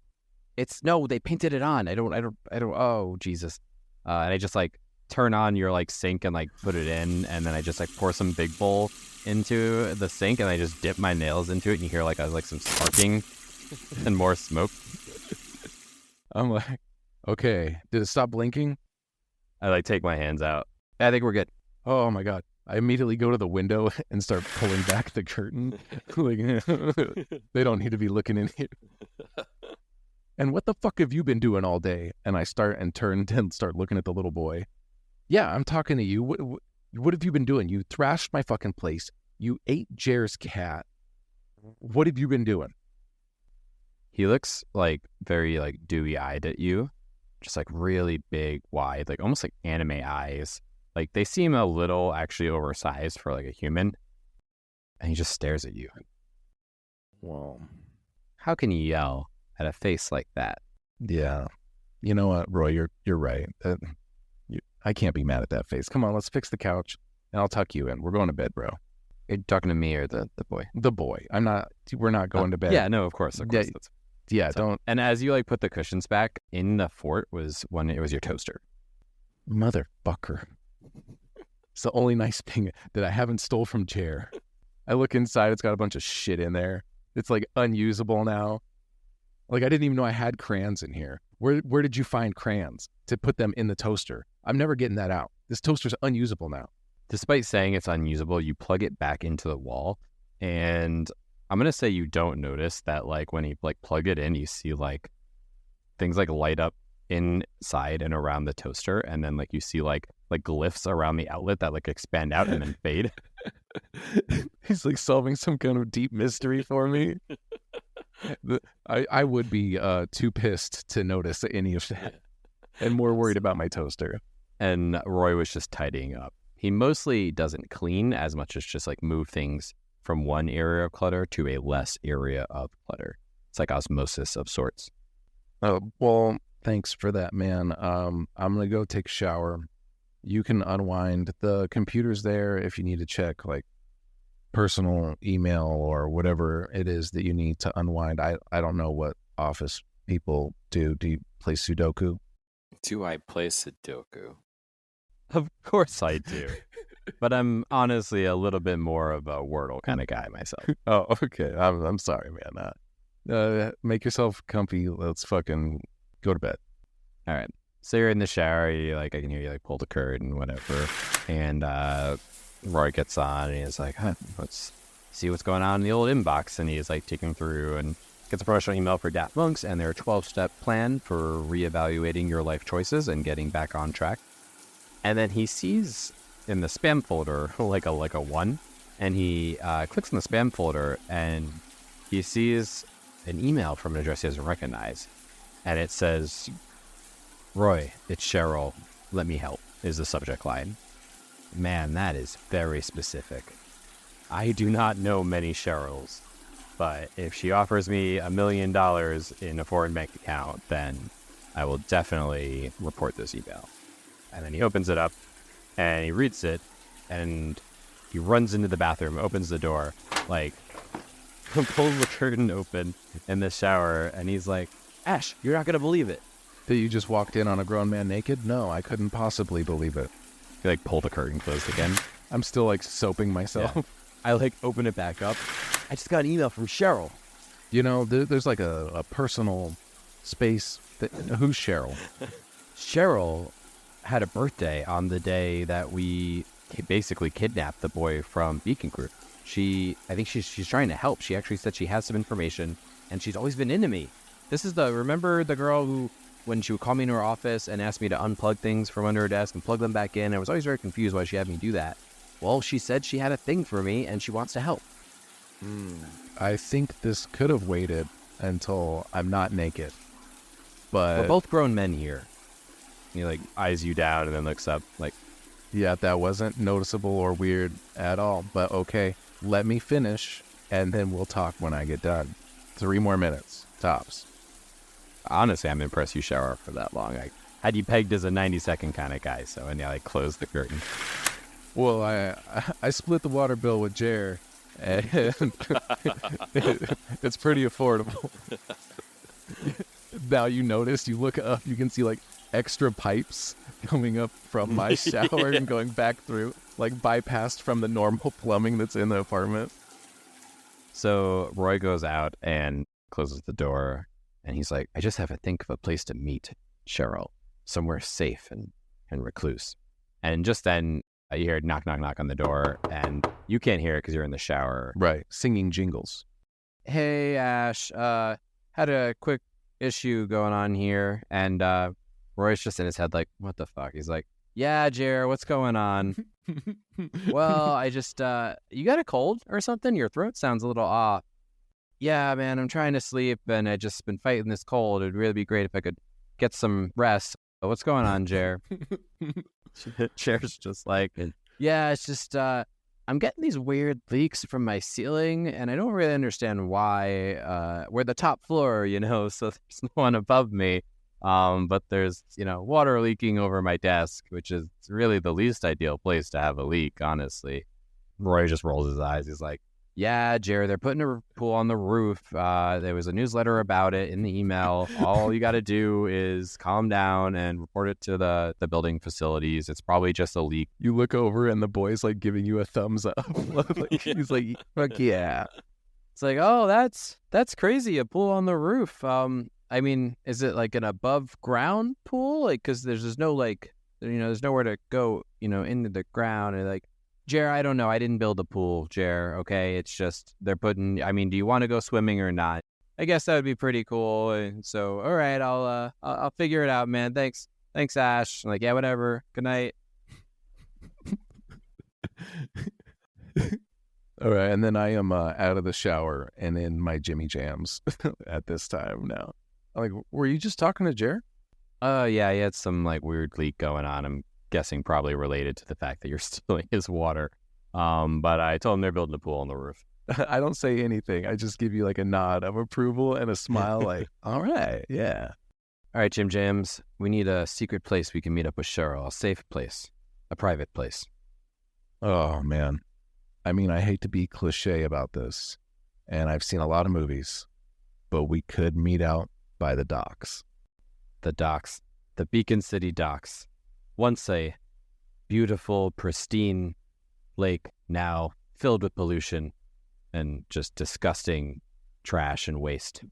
No, they painted it on. I don't. Oh Jesus! And I just like turn on your like sink and like put it in, and then I just like pour some big bowl into the sink, and I just dip my nails into it, and you hear like some sparking and more smoke. I'm like, okay, did it stop blinking? I like take my hands out. I think we're good. Oh my god! I immediately go to the window and start pulling back the curtain. Like, they don't need to be looking in here. And what the fuck have you been doing all day? And I start looking at the little boy. Yeah, I'm talking to you. What have you been doing? You thrashed my fucking place. You ate Jer's cat. What have you been doing? He looks like very like dewy-eyed at you. Just like really big, wide, like almost like anime eyes. Like they seem a little actually oversized for like a human. And he just stares at you. Well, how can you yell at a face like that? Yeah. You know what, Roy, you're right. I can't be mad at that face. Come on, let's fix the couch and I'll tuck you in. We're going to bed, bro. You're talking to me or the boy? The boy. We're not going to bed. Yeah, no, of course. Don't. And as you like put the cushions back in the fort was when it was your toaster. Motherfucker. It's the only nice thing that I haven't stole from Jer. I look inside, it's got a bunch of shit in there. It's like unusable now. Like I didn't even know I had crayons in here. Where did you find crayons to put them in the toaster? I'm never getting that out. This toaster's unusable now. Despite saying it's unusable, you plug it back into the wall, and I'm gonna say you don't notice that like when you like plug it in, you see like things like light up inside and around the toaster, and then like you see like glyphs around the outlet that like expand out and then fade. He's like solving some kind of deep mystery for me. I would be too pissed to notice any of that, and more worried about my toaster. And Roy was just tidying up. He mostly doesn't clean as much as just like move things from one area of clutter to a less area of clutter. It's like osmosis of sorts. Oh, well, thanks for that, man. I'm going to go take a shower. You can unwind. The computer's there if you need to check like personal email or whatever it is that you need to unwind. I don't know what office people do. Do you play Sudoku? Do I play Sudoku? Of course I do. But I'm honestly a little bit more of a Wordle kind of guy myself. Oh, okay. I'm sorry, man. Make yourself comfy. Let's fucking go to bed. All right. So you're in the shower. You like I can hear you like pull the curtain, whatever. And Roy gets on and he's like, let's see what's going on in the old inbox. And he's like taking through and gets a promotional email for Daft Monks and their 12-step plan for reevaluating your life choices and getting back on track. And then he sees in the spam folder like a one, and he clicks on the spam folder and he sees an email from an address he doesn't recognize, and it says, "Roy, it's Cheryl. Let me help," is the subject line. Man, that is very specific. I do not know many Cheryls, but if she offers me $1 million in a foreign bank account, then I will definitely report this email. And then he opens it up, and he reads it, and he runs into the bathroom, opens the door, like, pulls the curtain open in the shower, and he's like, "Ash, you're not going to believe it." That you just walked in on a grown man naked? No, I couldn't possibly believe it. He, like, pulled the curtain closed again. I'm still, like, soaping myself. Yeah. I, like, open it back up. I just got an email from Cheryl. You know, there's, like, a personal space. Who's Cheryl? Cheryl had a birthday on the day that we basically kidnapped the boy from Beacon Group. I think she's trying to help. She actually said she has some information, and she's always been into me. This is remember the girl who, when she would call me in her office and ask me to unplug things from under her desk and plug them back in, I was always very confused why she had me do that. Well, she said she had a thing for me, and she wants to help. I think this could have waited until I'm not naked. But we're both grown men here. He like eyes you down and then looks up like, yeah, that wasn't noticeable or weird at all. But okay, let me finish and then we'll talk when I get done. 3 more minutes, tops. Honestly, I'm impressed you shower for that long. I had you pegged as a 90-second kind of guy, so and yeah, I closed the curtain. Well, I split the water bill with Jer, and it's pretty affordable. Now you notice, you look up, you can see like extra pipes coming up from my shower and going back through, like bypassed from the normal plumbing that's in the apartment. So Roy goes out and closes the door, and he's like, I just have to think of a place to meet Cheryl, somewhere safe and recluse. And just then you hear knock, knock, knock on the door, and you can't hear it because you're in the shower. Right, singing jingles. Hey, Ash, had a quick issue going on here, and Roy's just in his head like, what the fuck? He's like, yeah, Jer, what's going on? Well, I just, you got a cold or something? Your throat sounds a little off. Yeah, man, I'm trying to sleep, and I just been fighting this cold. It'd really be great if I could get some rest. What's going on, Jer? Jer's just like, yeah, it's just, I'm getting these weird leaks from my ceiling, and I don't really understand why. We're the top floor, so there's no one above me. But there's, water leaking over my desk, which is really the least ideal place to have a leak, honestly. Roy just rolls his eyes. He's like, yeah, Jer, they're putting a pool on the roof. There was a newsletter about it in the email. All you got to do is calm down and report it to the building facilities. It's probably just a leak. You look over and the boy's like giving you a thumbs up. He's like, fuck yeah. It's like, oh, that's crazy. A pool on the roof. I mean, is it like an above ground pool? Like, cause there's no like, there's nowhere to go, into the ground. And like, Jer, I don't know. I didn't build a pool, Jer. Okay. It's just, do you want to go swimming or not? I guess that would be pretty cool. And so, all right, I'll figure it out, man. Thanks, Ash. I'm like, yeah, whatever. Good night. All right. And then I am out of the shower and in my Jimmy Jams at this time now. I'm like, were you just talking to Jer? Yeah, he had some like weird leak going on. I'm guessing probably related to the fact that you're stealing his water. But I told him they're building a pool on the roof. I don't say anything. I just give you like a nod of approval and a smile like, all right, yeah. All right, Jim Jams, we need a secret place we can meet up with Cheryl, a safe place, a private place. Oh, man. I mean, I hate to be cliche about this, and I've seen a lot of movies, but we could meet out by the docks. The docks, the Beacon City docks. Once a beautiful, pristine lake, now filled with pollution and just disgusting trash and waste.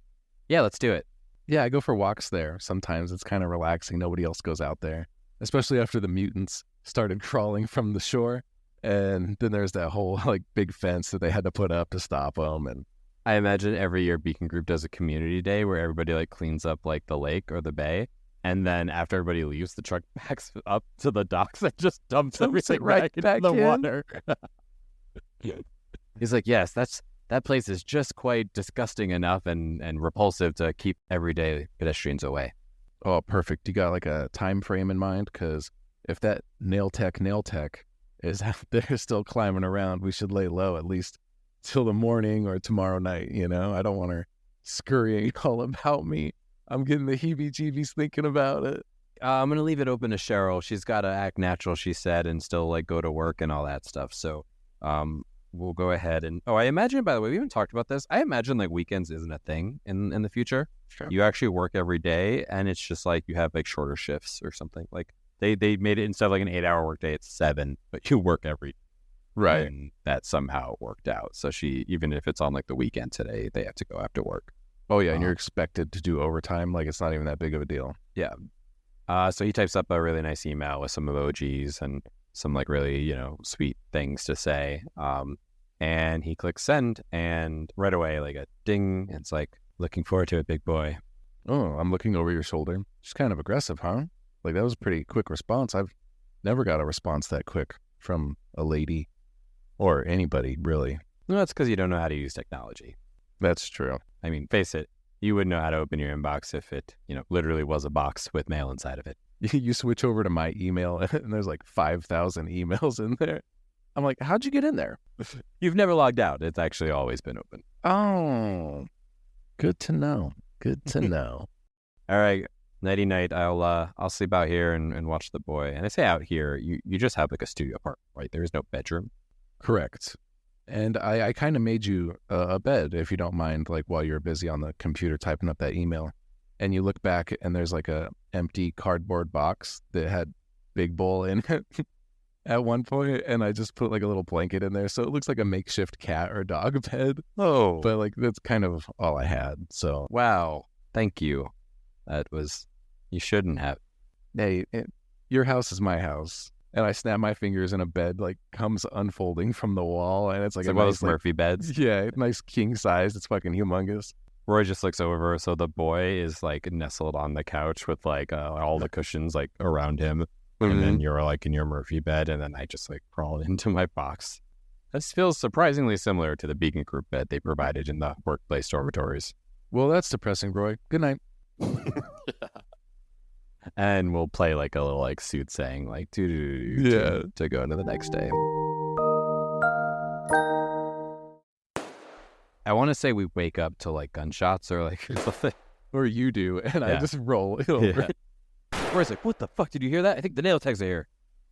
Yeah, let's do it. Yeah, I go for walks there. Sometimes it's kind of relaxing. Nobody else goes out there, especially after the mutants started crawling from the shore. And then there's that whole like big fence that they had to put up to stop them. And I imagine every year Beacon Group does a community day where everybody like cleans up like the lake or the bay. And then after everybody leaves, the truck backs up to the docks and just dumps everything right back into the water. He's like, yes, that place is just quite disgusting enough and repulsive to keep everyday pedestrians away. Oh, perfect. You got like a time frame in mind? Because if that nail tech is out there still climbing around, we should lay low at least till the morning or tomorrow night, I don't want her scurrying all about me. I'm getting the heebie-jeebies thinking about it. I'm going to leave it open to Cheryl. She's got to act natural, she said, and still like go to work and all that stuff. So we'll go ahead and... Oh, I imagine, by the way, we haven't talked about this. I imagine like weekends isn't a thing in the future. Sure. You actually work every day, and it's just like you have like shorter shifts or something. Like they made it instead of like an 8-hour workday, it's 7, but you work every day. Right. And that somehow worked out. So she, even if it's on like the weekend today, they have to go after work. Oh, yeah, and you're expected to do overtime. Like, it's not even that big of a deal. Yeah. So he types up a really nice email with some emojis and some, like, really, sweet things to say. And he clicks send, and right away, like, a ding. It's like, looking forward to it, big boy. Oh, I'm looking over your shoulder. She's kind of aggressive, huh? Like, that was a pretty quick response. I've never got a response that quick from a lady or anybody, really. No, that's because you don't know how to use technology. That's true. I mean, face it, you wouldn't know how to open your inbox if it, literally was a box with mail inside of it. You switch over to my email and there's like 5,000 emails in there. I'm like, how'd you get in there? You've never logged out. It's actually always been open. Oh, good to know. Good to know. All right. Nighty night. I'll sleep out here and watch the boy. And I say out here, you just have like a studio apartment, right? There is no bedroom. Correct. And I kind of made you a bed, if you don't mind, like while you're busy on the computer typing up that email. And you look back and there's like a empty cardboard box that had Big Bull in it at one point, and I just put like a little blanket in there. So it looks like a makeshift cat or dog bed. Oh. But like that's kind of all I had. So Wow. Thank you. You shouldn't have. hey, your house is my house. And I snap my fingers and a bed like comes unfolding from the wall, and it's like It's like a one of nice those Murphy beds. yeah, nice king size. It's fucking humongous. Roy just looks over, so the boy is like nestled on the couch with like all the cushions like around him, and then you're like in your Murphy bed, and then I just like crawl into my box. This feels surprisingly similar to the Beacon Group bed they provided in the workplace dormitories. Well, that's depressing, Roy. Good night. And we'll play like a little like soothsaying like Yeah. to go into the next day. I want to say we wake up to like gunshots or like something. Or you do, and I Yeah. just roll over. Yeah. Roy's like, what the fuck? Did you hear that? I think the nail tags are here.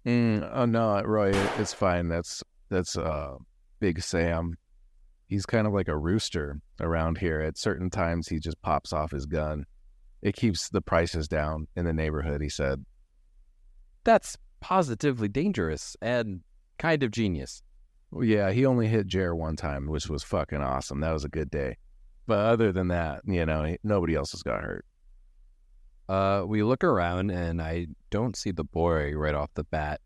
Oh no, Roy, it's fine. That's Big Sam. He's kind of like a rooster around here. At certain times, he just pops off his gun. It keeps the prices down in the neighborhood, he said. That's positively dangerous and kind of genius. Well, yeah, he only hit Jer one time, which was fucking awesome. That was a good day. But other than that, nobody else has got hurt. We look around and I don't see the boy right off the bat.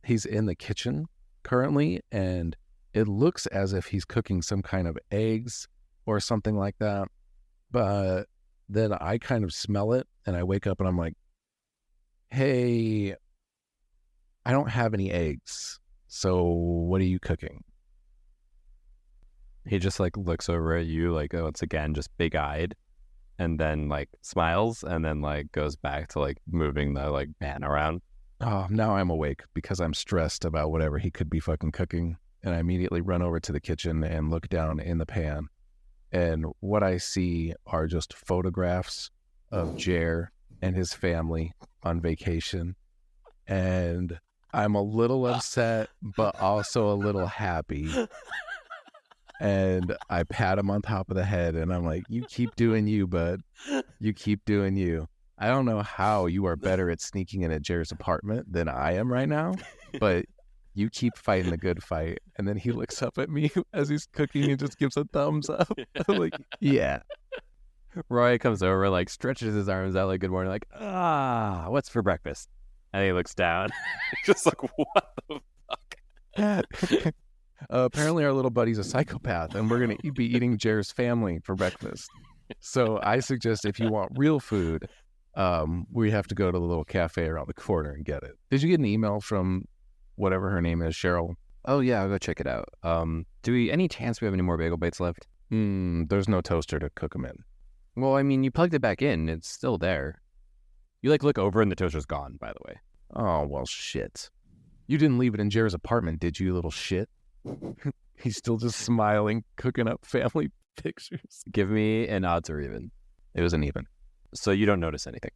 He's in the kitchen currently, and it looks as if he's cooking some kind of eggs or something like that. But then I kind of smell it, and I wake up and I'm like, hey, I don't have any eggs. So what are you cooking? He just like looks over at you like once again, just big-eyed, and then like smiles and then like goes back to like moving the like pan around. Oh, now I'm awake because I'm stressed about whatever he could be fucking cooking. And I immediately run over to the kitchen and look down in the pan. And what I see are just photographs of Jer and his family on vacation. And I'm a little upset, but also a little happy. And I pat him on top of the head and I'm like, you keep doing you, bud. You keep doing you. I don't know how you are better at sneaking in at Jer's apartment than I am right now, but you keep fighting the good fight. And then he looks up at me as he's cooking and just gives a thumbs up. I'm like, yeah. Roy comes over, like stretches his arms out like good morning, like, what's for breakfast? And he looks down. Just like, what the fuck? Apparently our little buddy's a psychopath and we're going to be eating Jer's family for breakfast. So I suggest if you want real food, we have to go to the little cafe around the corner and get it. Did you get an email from whatever her name is, Cheryl? Oh yeah, I'll go check it out. Any chance we have any more bagel bites left? There's no toaster to cook them in. Well, I mean, you plugged it back in. It's still there. You like look over and the toaster's gone, by the way. Oh, well, shit. You didn't leave it in Jer's apartment, did you, little shit? He's still just smiling, cooking up family pictures. Give me an odds or even. It was an even. So you don't notice anything.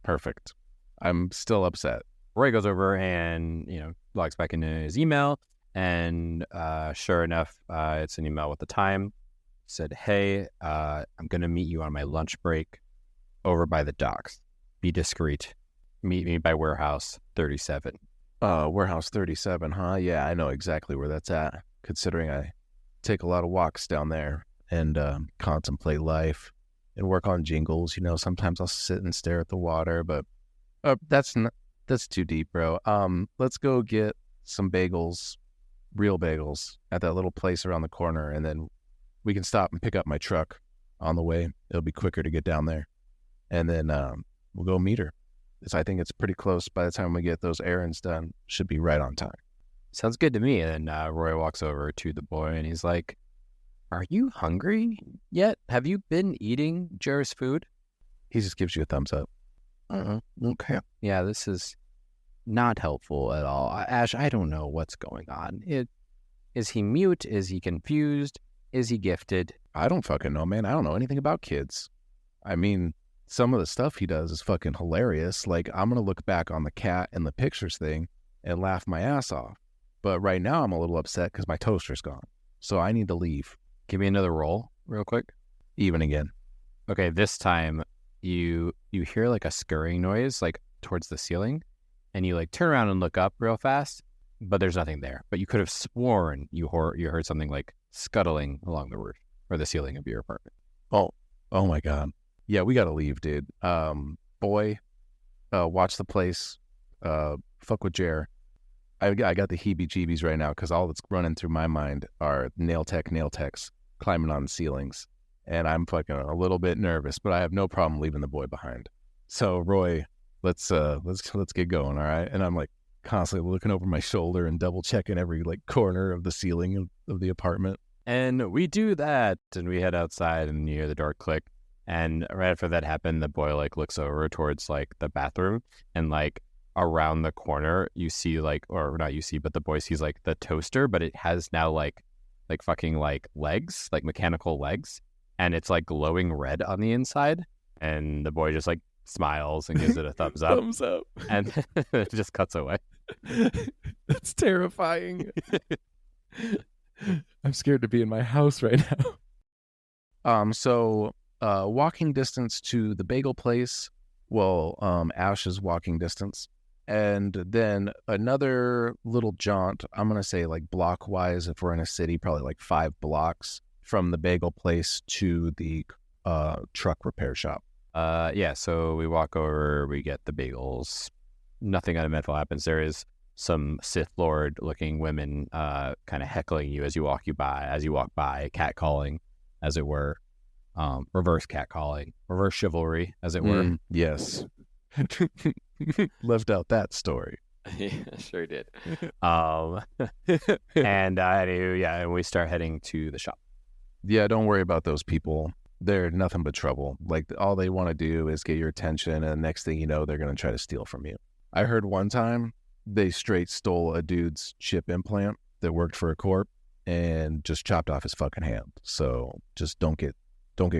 Perfect. I'm still upset. Roy goes over and, logs back into his email. And sure enough, it's an email with the time. Said, hey, I'm going to meet you on my lunch break over by the docks. Be discreet. Meet me by warehouse 37. Warehouse 37, huh? Yeah, I know exactly where that's at, considering I take a lot of walks down there and contemplate life and work on jingles. Sometimes I'll sit and stare at the water, but that's too deep, bro. Let's go get some bagels, real bagels, at that little place around the corner, and then we can stop and pick up my truck on the way. It'll be quicker to get down there, and then we'll go meet her. I think it's pretty close. By the time we get those errands done, should be right on time. Sounds good to me. And Roy walks over to the boy and he's like, are you hungry yet? Have you been eating Jer's food? He just gives you a thumbs up. Okay. Yeah, this is not helpful at all. Ash, I don't know what's going on. Is he mute? Is he confused? Is he gifted? I don't fucking know, man. I don't know anything about kids. I mean, some of the stuff he does is fucking hilarious. Like, I'm going to look back on the cat and the pictures thing and laugh my ass off. But right now I'm a little upset because my toaster's gone. So I need to leave. Give me another roll real quick. Even again. Okay, this time you hear like a scurrying noise like towards the ceiling, and you like turn around and look up real fast, but there's nothing there. But you could have sworn you heard something like scuttling along the roof or the ceiling of your apartment. Oh my God. Yeah, we got to leave, dude. Boy, watch the place. Fuck with Jer. I got the heebie-jeebies right now because all that's running through my mind are nail techs climbing on ceilings. And I'm fucking a little bit nervous, but I have no problem leaving the boy behind. So Roy, let's get going, all right? And I'm like constantly looking over my shoulder and double checking every like corner of the ceiling of the apartment. And we do that, and we head outside, and you hear the door click. And right after that happened, the boy like looks over towards like the bathroom, and like around the corner, you see like, or not you see, but the boy sees like the toaster, but it has now like fucking like legs, like mechanical legs, and it's like glowing red on the inside. And the boy just like smiles and gives it a thumbs up. Thumbs up. And it just cuts away. That's terrifying. I'm scared to be in my house right now. So walking distance to the bagel place. Well, Ash's walking distance. And then another little jaunt, I'm going to say like block-wise, if we're in a city, probably like 5 blocks from the bagel place to the truck repair shop. Yeah, so we walk over, we get the bagels. Nothing uneventful happens. There is some Sith Lord-looking women kind of heckling you as you walk by, catcalling, as it were. Reverse catcalling, reverse chivalry, as it were. Yes. Left out that story. Yeah, sure did. And we start heading to the shop. Yeah, don't worry about those people. They're nothing but trouble. Like, all they want to do is get your attention, and next thing you know, they're going to try to steal from you. I heard one time they straight stole a dude's chip implant that worked for a corp and just chopped off his fucking hand. So just don't get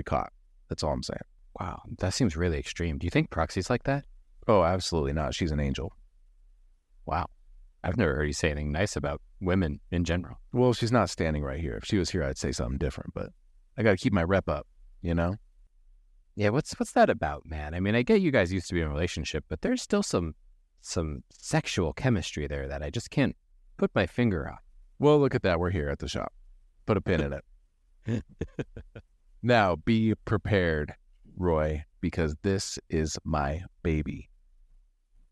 caught. That's all I'm saying. Wow, that seems really extreme. Do you think Proxy's like that? Oh, absolutely not. She's an angel. Wow. I've never heard you say anything nice about women in general. Well, she's not standing right here. If she was here, I'd say something different, but I got to keep my rep up, you know? Yeah, what's that about, man? I mean, I get you guys used to be in a relationship, but there's still some sexual chemistry there that I just can't put my finger on. Well, look at that. We're here at the shop. Put a pin in it. Now, be prepared, Roy, because this is my baby.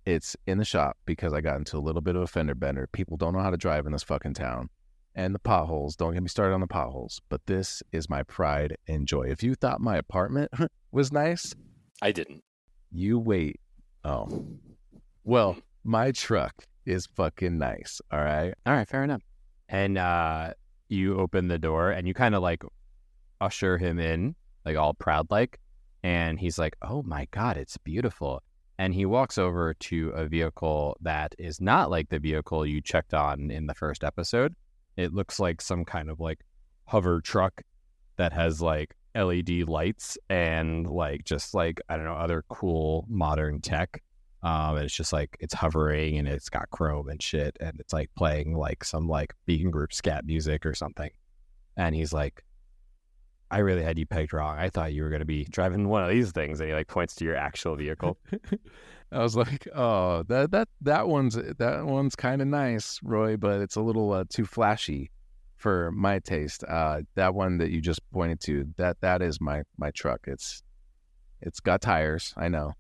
It's in the shop because I got into a little bit of a fender bender. People don't know how to drive in this fucking town. And the potholes, don't get me started on the potholes, but this is my pride and joy. If you thought my apartment was nice, I didn't. you wait. Oh. Well, my truck is fucking nice, all right? All right, fair enough. And you open the door and you kind of like usher him in, like all proud like, and he's like, oh my God, it's beautiful. And he walks over to a vehicle that is not like the vehicle you checked on in the first episode. It looks like some kind of like hover truck that has like LED lights and like just like, I don't know, other cool modern tech. And it's just like, it's hovering and it's got chrome and shit. And it's like playing like some like Beacon Group scat music or something. And he's like, I really had you pegged wrong. I thought you were going to be driving one of these things. And he like points to your actual vehicle. I was like, oh, that one's kind of nice, Roy, but it's a little too flashy for my taste. That one that you just pointed to, that is my truck. It's got tires, I know.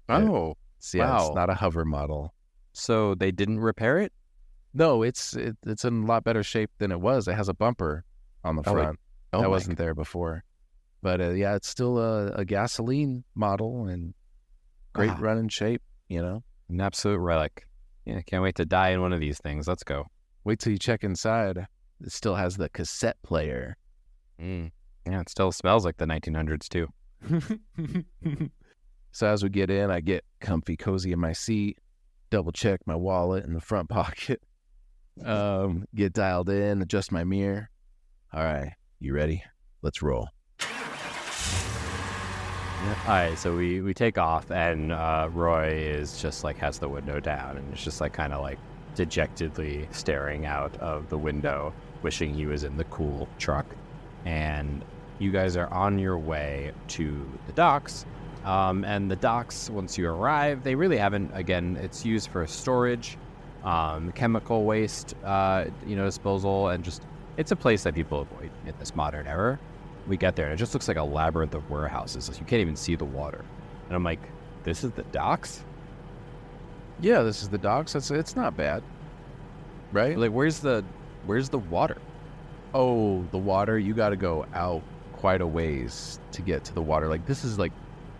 Oh, It's not a hover model. So they didn't repair it? No, it's in a lot better shape than it was. It has a bumper on the front. That wasn't there before. But yeah, it's still a gasoline model and great running shape, you know? An absolute relic. Yeah, can't wait to die in one of these things. Let's go. Wait till you check inside. It still has the cassette player. Yeah, it still smells like the 1900s too. So as we get in, I get comfy, cozy in my seat, double check my wallet in the front pocket, get dialed in, adjust my mirror. All right, you ready? Let's roll. All right, so we take off, and Roy is just like has the window down, and it's just like kind of like dejectedly staring out of the window, wishing he was in the cool truck. And you guys are on your way to the docks. And the docks, once you arrive, they really haven't, again, it's used for storage, chemical waste, disposal, and just, it's a place that people avoid in this modern era. We get there, and it just looks like a labyrinth of warehouses. Like, you can't even see the water. And I'm like, this is the docks? Yeah, this is the docks. It's not bad, right? Like, where's the water? Oh, the water, you got to go out quite a ways to get to the water. Like, this is like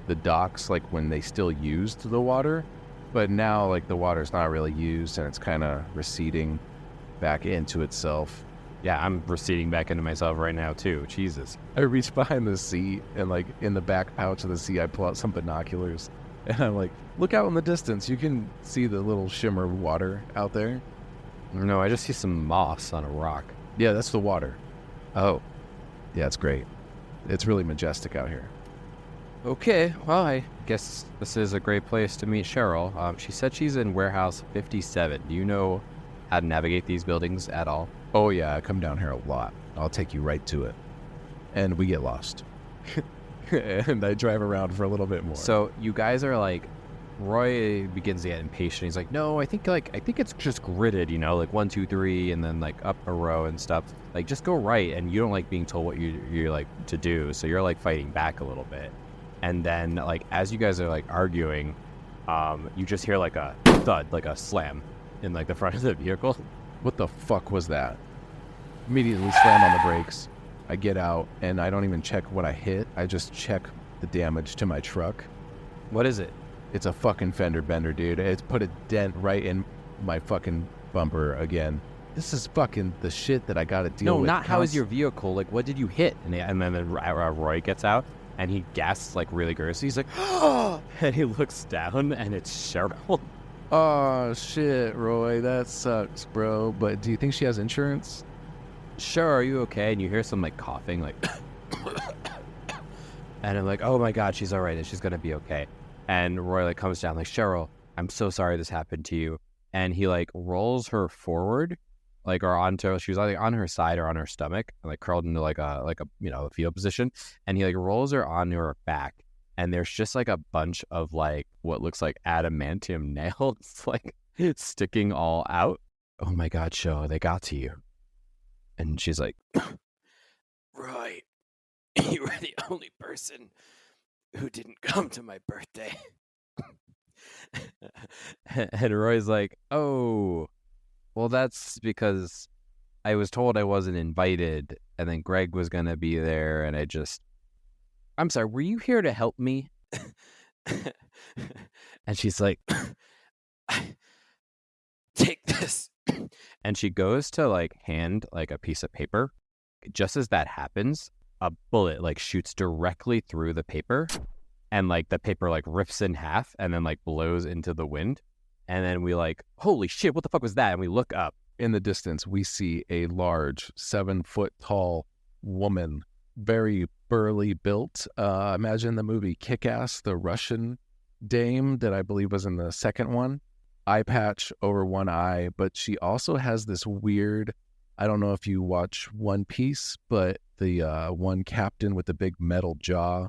the docks, like when they still used the water, but now like the water's not really used, and it's kind of receding back into itself. Yeah, I'm receding back into myself right now too. Jesus. I reach behind the seat, and like in the back pouch of the seat, I pull out some binoculars, and I'm like, look out in the distance. You can see the little shimmer of water out there. No, I just see some moss on a rock. Yeah, that's the water. Oh. Yeah, it's great. It's really majestic out here. Okay, well, I guess this is a great place to meet Cheryl. She said she's in warehouse 57. Do you know how to navigate these buildings at all? Oh yeah, I come down here a lot. I'll take you right to it. And we get lost. And I drive around for a little bit more. So you guys are like, Roy begins to get impatient. He's like, no, I think it's just gridded, like 1, 2, 3, and then like up a row and stuff. Like, just go right, and you don't like being told what you're like to do, so you're like fighting back a little bit. And then like as you guys are like arguing, you just hear like a thud, like a slam in like the front of the vehicle. What the fuck was that? Immediately slam on the brakes. I get out, and I don't even check what I hit. I just check the damage to my truck. What is it? It's a fucking fender bender, dude. It's put a dent right in my fucking bumper again. This is fucking the shit that I gotta deal with. No, not how is your vehicle. Like, what did you hit? And then Roy gets out, and he gasps like really gross. He's like, oh! And he looks down, and it's Cheryl. Oh, shit, Roy. That sucks, bro. But do you think she has insurance? Sure, are you okay? And you hear some like coughing, like, and I'm like, oh my God, she's all right, and she's gonna be okay. And Roy like comes down like, Cheryl, I'm so sorry this happened to you. And he like rolls her forward, like, or onto, she was either on her side or on her stomach, and like curled into like a fetal position. And he like rolls her onto her back, and there's just like a bunch of like what looks like adamantium nails like sticking all out. Oh my God, Cheryl, they got to you. And she's like, Roy, you were the only person who didn't come to my birthday. And Roy's like, oh, well, that's because I was told I wasn't invited, and then Greg was going to be there, and I'm sorry, were you here to help me? And she's like, Take this. And she goes to like hand like a piece of paper. Just as that happens, a bullet like shoots directly through the paper, and like the paper like rips in half and then like blows into the wind. And then we like, holy shit, what the fuck was that? And we look up. In the distance, we see a large 7-foot tall woman, very burly built. Imagine the movie Kick-Ass, the Russian dame that I believe was in the second one. Eye patch over one eye, but she also has this weird, I don't know if you watch One Piece, but the one captain with the big metal jaw,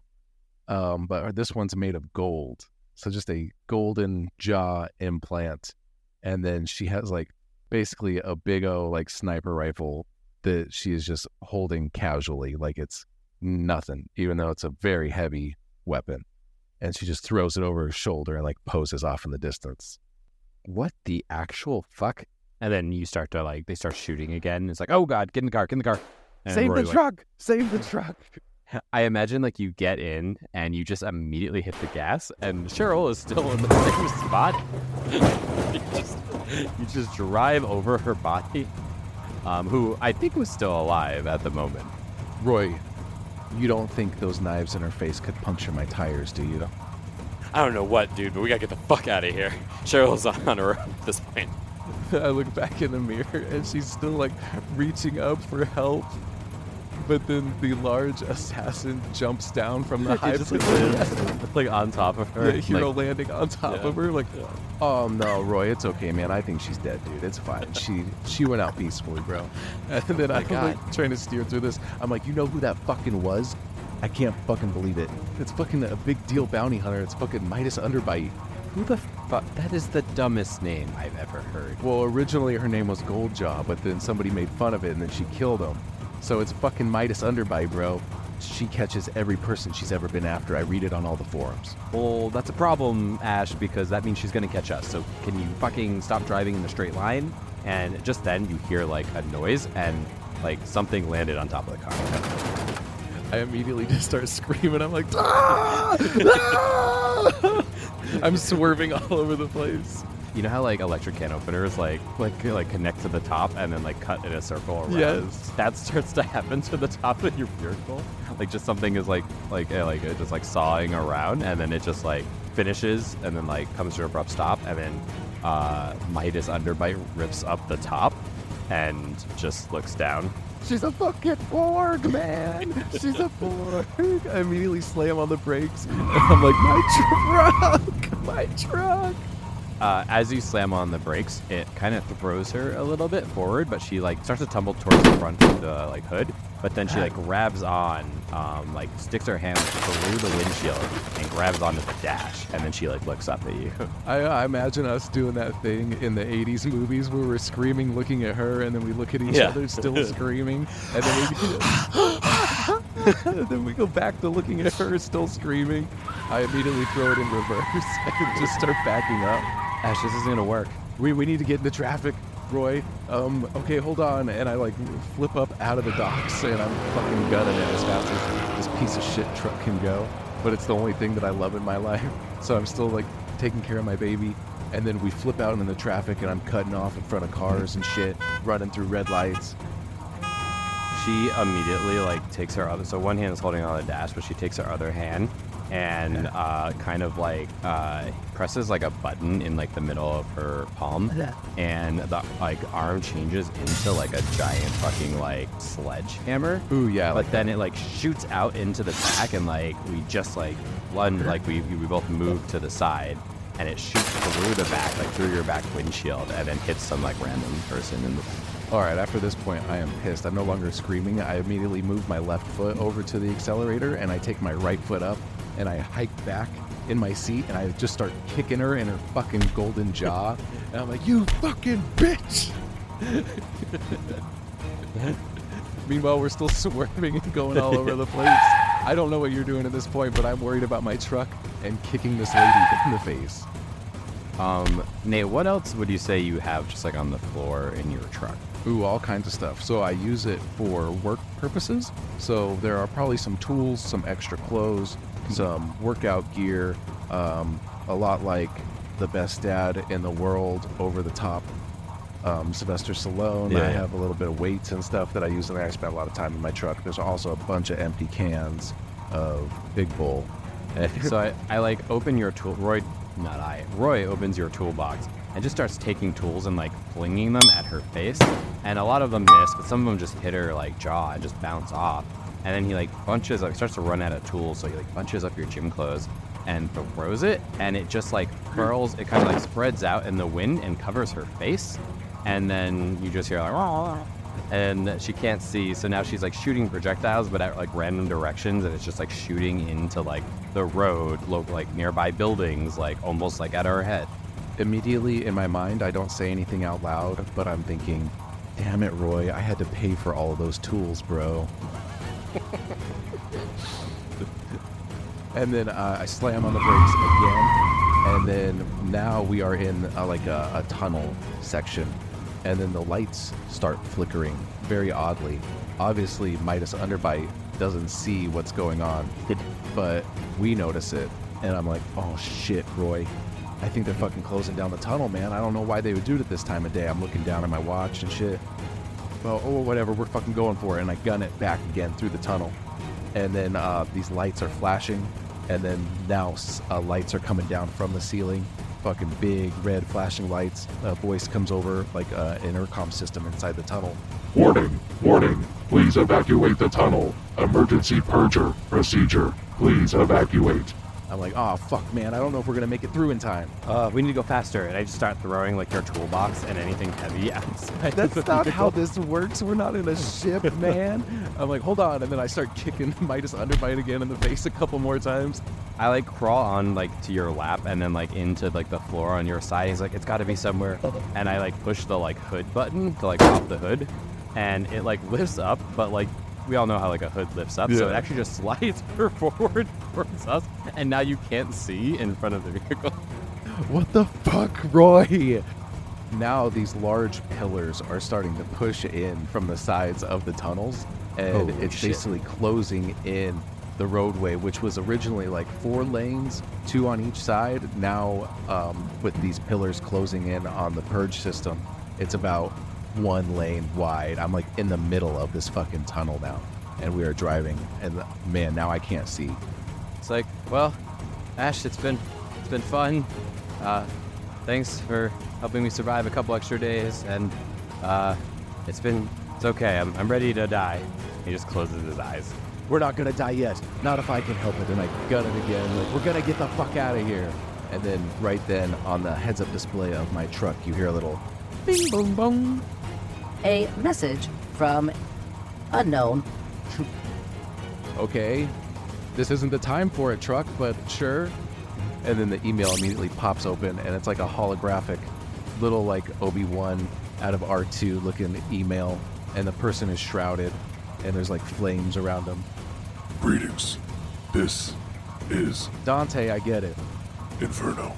but this one's made of gold, so just a golden jaw implant. And then she has like basically a big O like sniper rifle that she is just holding casually like it's nothing, even though it's a very heavy weapon. And she just throws it over her shoulder and like poses off in the distance. What the actual fuck? And then you start to like, they start shooting again. It's like, oh God, get in the car, get in the car. And Save Roy, the truck! Save the truck! I imagine like you get in and you just immediately hit the gas, and Cheryl is still in the same spot. you just drive over her body, who I think was still alive at the moment. Roy, you don't think those knives in her face could puncture my tires, do you? I don't know what, dude, but we gotta get the fuck out of here. Cheryl's on her own at this point. I look back in the mirror and she's still like reaching up for help. But then the large assassin jumps down from the high just place. like on top of her. The hero like, landing on top of her, like, oh no, Roy, it's okay, man. I think she's dead, dude. It's fine. She went out peacefully, bro. And then I'm like trying to steer through this. I'm like, you know who that fucking was? I can't fucking believe it. It's fucking a big deal bounty hunter. It's fucking Midas Underbite. who the fuck? That is the dumbest name I've ever heard. Well, originally her name was Goldjaw, but then somebody made fun of it and then she killed him. So it's fucking Midas Underbite, bro. She catches every person she's ever been after. I read it on all the forums. Well, that's a problem, Ash, because that means she's gonna catch us. So can you fucking stop driving in the straight line? And just then you hear like a noise and like something landed on top of the car. I immediately just start screaming. I'm like, ah! Ah! I'm swerving all over the place. You know how like electric can openers like connect to the top and then like cut in a circle around? Yes. That starts to happen to the top of your vehicle. Like just something is just like sawing around and then it just like finishes and then like comes to an abrupt stop and then Midas Underbite rips up the top and just looks down. She's a fucking Borg, man. She's a Borg. I immediately slam on the brakes. I'm like, my truck. As you slam on the brakes, it kind of throws her a little bit forward, but she like starts to tumble towards the front of the like hood. But then she like grabs on, like sticks her hand through the windshield and grabs onto the dash, and then she like looks up at you. I imagine us doing that thing in the 80s movies where we're screaming, looking at her, and then we look at each other, still screaming, and then we go back to looking at her, still screaming. I immediately throw it in reverse and just start backing up. Ash, this isn't gonna work. We need to get into traffic, Roy. Okay, hold on. And I like flip up out of the docks and I'm fucking gunning it as fast as this piece of shit truck can go. But it's the only thing that I love in my life. So I'm still like taking care of my baby. And then we flip out into the traffic and I'm cutting off in front of cars and shit, running through red lights. She immediately like takes her other, so one hand is holding on the dash, but she takes her other hand and kind of like presses like a button in like the middle of her palm, and the like arm changes into like a giant fucking like sledgehammer. Ooh, yeah. But then it like shoots out into the back, and like we just like lunge, like we both move to the side, and it shoots through the back, like through your back windshield, and then hits some like random person in the. All right, after this point, I am pissed. I'm no longer screaming. I immediately move my left foot over to the accelerator, and I take my right foot up, and I hike back in my seat, and I just start kicking her in her fucking golden jaw. And I'm like, you fucking bitch! Meanwhile, we're still swerving and going all over the place. I don't know what you're doing at this point, but I'm worried about my truck and kicking this lady in the face. Nate, what else would you say you have just like on the floor in your truck? Ooh, all kinds of stuff. So I use it for work purposes. So there are probably some tools, some extra clothes, some workout gear, a lot like the best dad in the world, over the top, Sylvester Stallone. I have a little bit of weights and stuff that I use, and I spend a lot of time in my truck. There's also a bunch of empty cans of Big Bull. So I like open your tool, Roy opens your toolbox and just starts taking tools and like flinging them at her face, and a lot of them miss, but some of them just hit her like jaw and just bounce off. And then he like starts to run out of tools, so he like bunches up your gym clothes and throws it, and it just like curls, it kind of like spreads out in the wind and covers her face, and then you just hear like "Wah," and she can't see, so now she's like shooting projectiles but at like random directions, and it's just like shooting into like the road, like nearby buildings, like almost like at her head. Immediately in my mind, I don't say anything out loud, but I'm thinking, damn it, Roy, I had to pay for all of those tools, bro. And then I slam on the brakes again, and then now we are in a tunnel section, and then the lights start flickering very oddly. Obviously, Midas Underbite doesn't see what's going on, but we notice it, and I'm like, oh shit, Roy, I think they're fucking closing down the tunnel, man. I don't know why they would do it at this time of day. I'm looking down at my watch and shit. Well, whatever, we're fucking going for it, and I gun it back again through the tunnel. And then these lights are flashing, and then now lights are coming down from the ceiling, fucking big red flashing lights. A voice comes over like an intercom system inside the tunnel. Warning, warning, please evacuate the tunnel. Emergency purger procedure, please evacuate. I'm like, oh, fuck, man, I don't know if we're going to make it through in time. We need to go faster. And I just start throwing like your toolbox and anything heavy outside. That's not how this works. We're not in a ship, man. I'm like, hold on. And then I start kicking Midas Underbite again in the face a couple more times. I like crawl on like to your lap and then like into like the floor on your side. He's like, it's got to be somewhere. And I like push the like hood button to like pop the hood, and it like lifts up, but like we all know how like a hood lifts up, so it actually just slides forward towards us, and now you can't see in front of the vehicle. What the fuck, Roy? Now these large pillars are starting to push in from the sides of the tunnels, and it's basically closing in the roadway, which was originally like 4 lanes, 2 on each side. Now, with these pillars closing in on the purge system, it's about 1 lane wide. I'm like in the middle of this fucking tunnel now, and we are driving, and man, now I can't see. It's like, well, Ash, it's been fun. Thanks for helping me survive a couple extra days, and it's okay. I'm ready to die. He just closes his eyes. We're not gonna die yet. Not if I can help it. And I gun it again. Like, we're gonna get the fuck out of here. And then right then, on the heads-up display of my truck, you hear a little bing boom boom. A message from unknown. Okay, this isn't the time for it, truck, but sure. And then the email immediately pops open, and it's like a holographic little like Obi-Wan out of R2 looking email, and the person is shrouded, and there's like flames around him. Greetings. This is Dante, I get it. Inferno.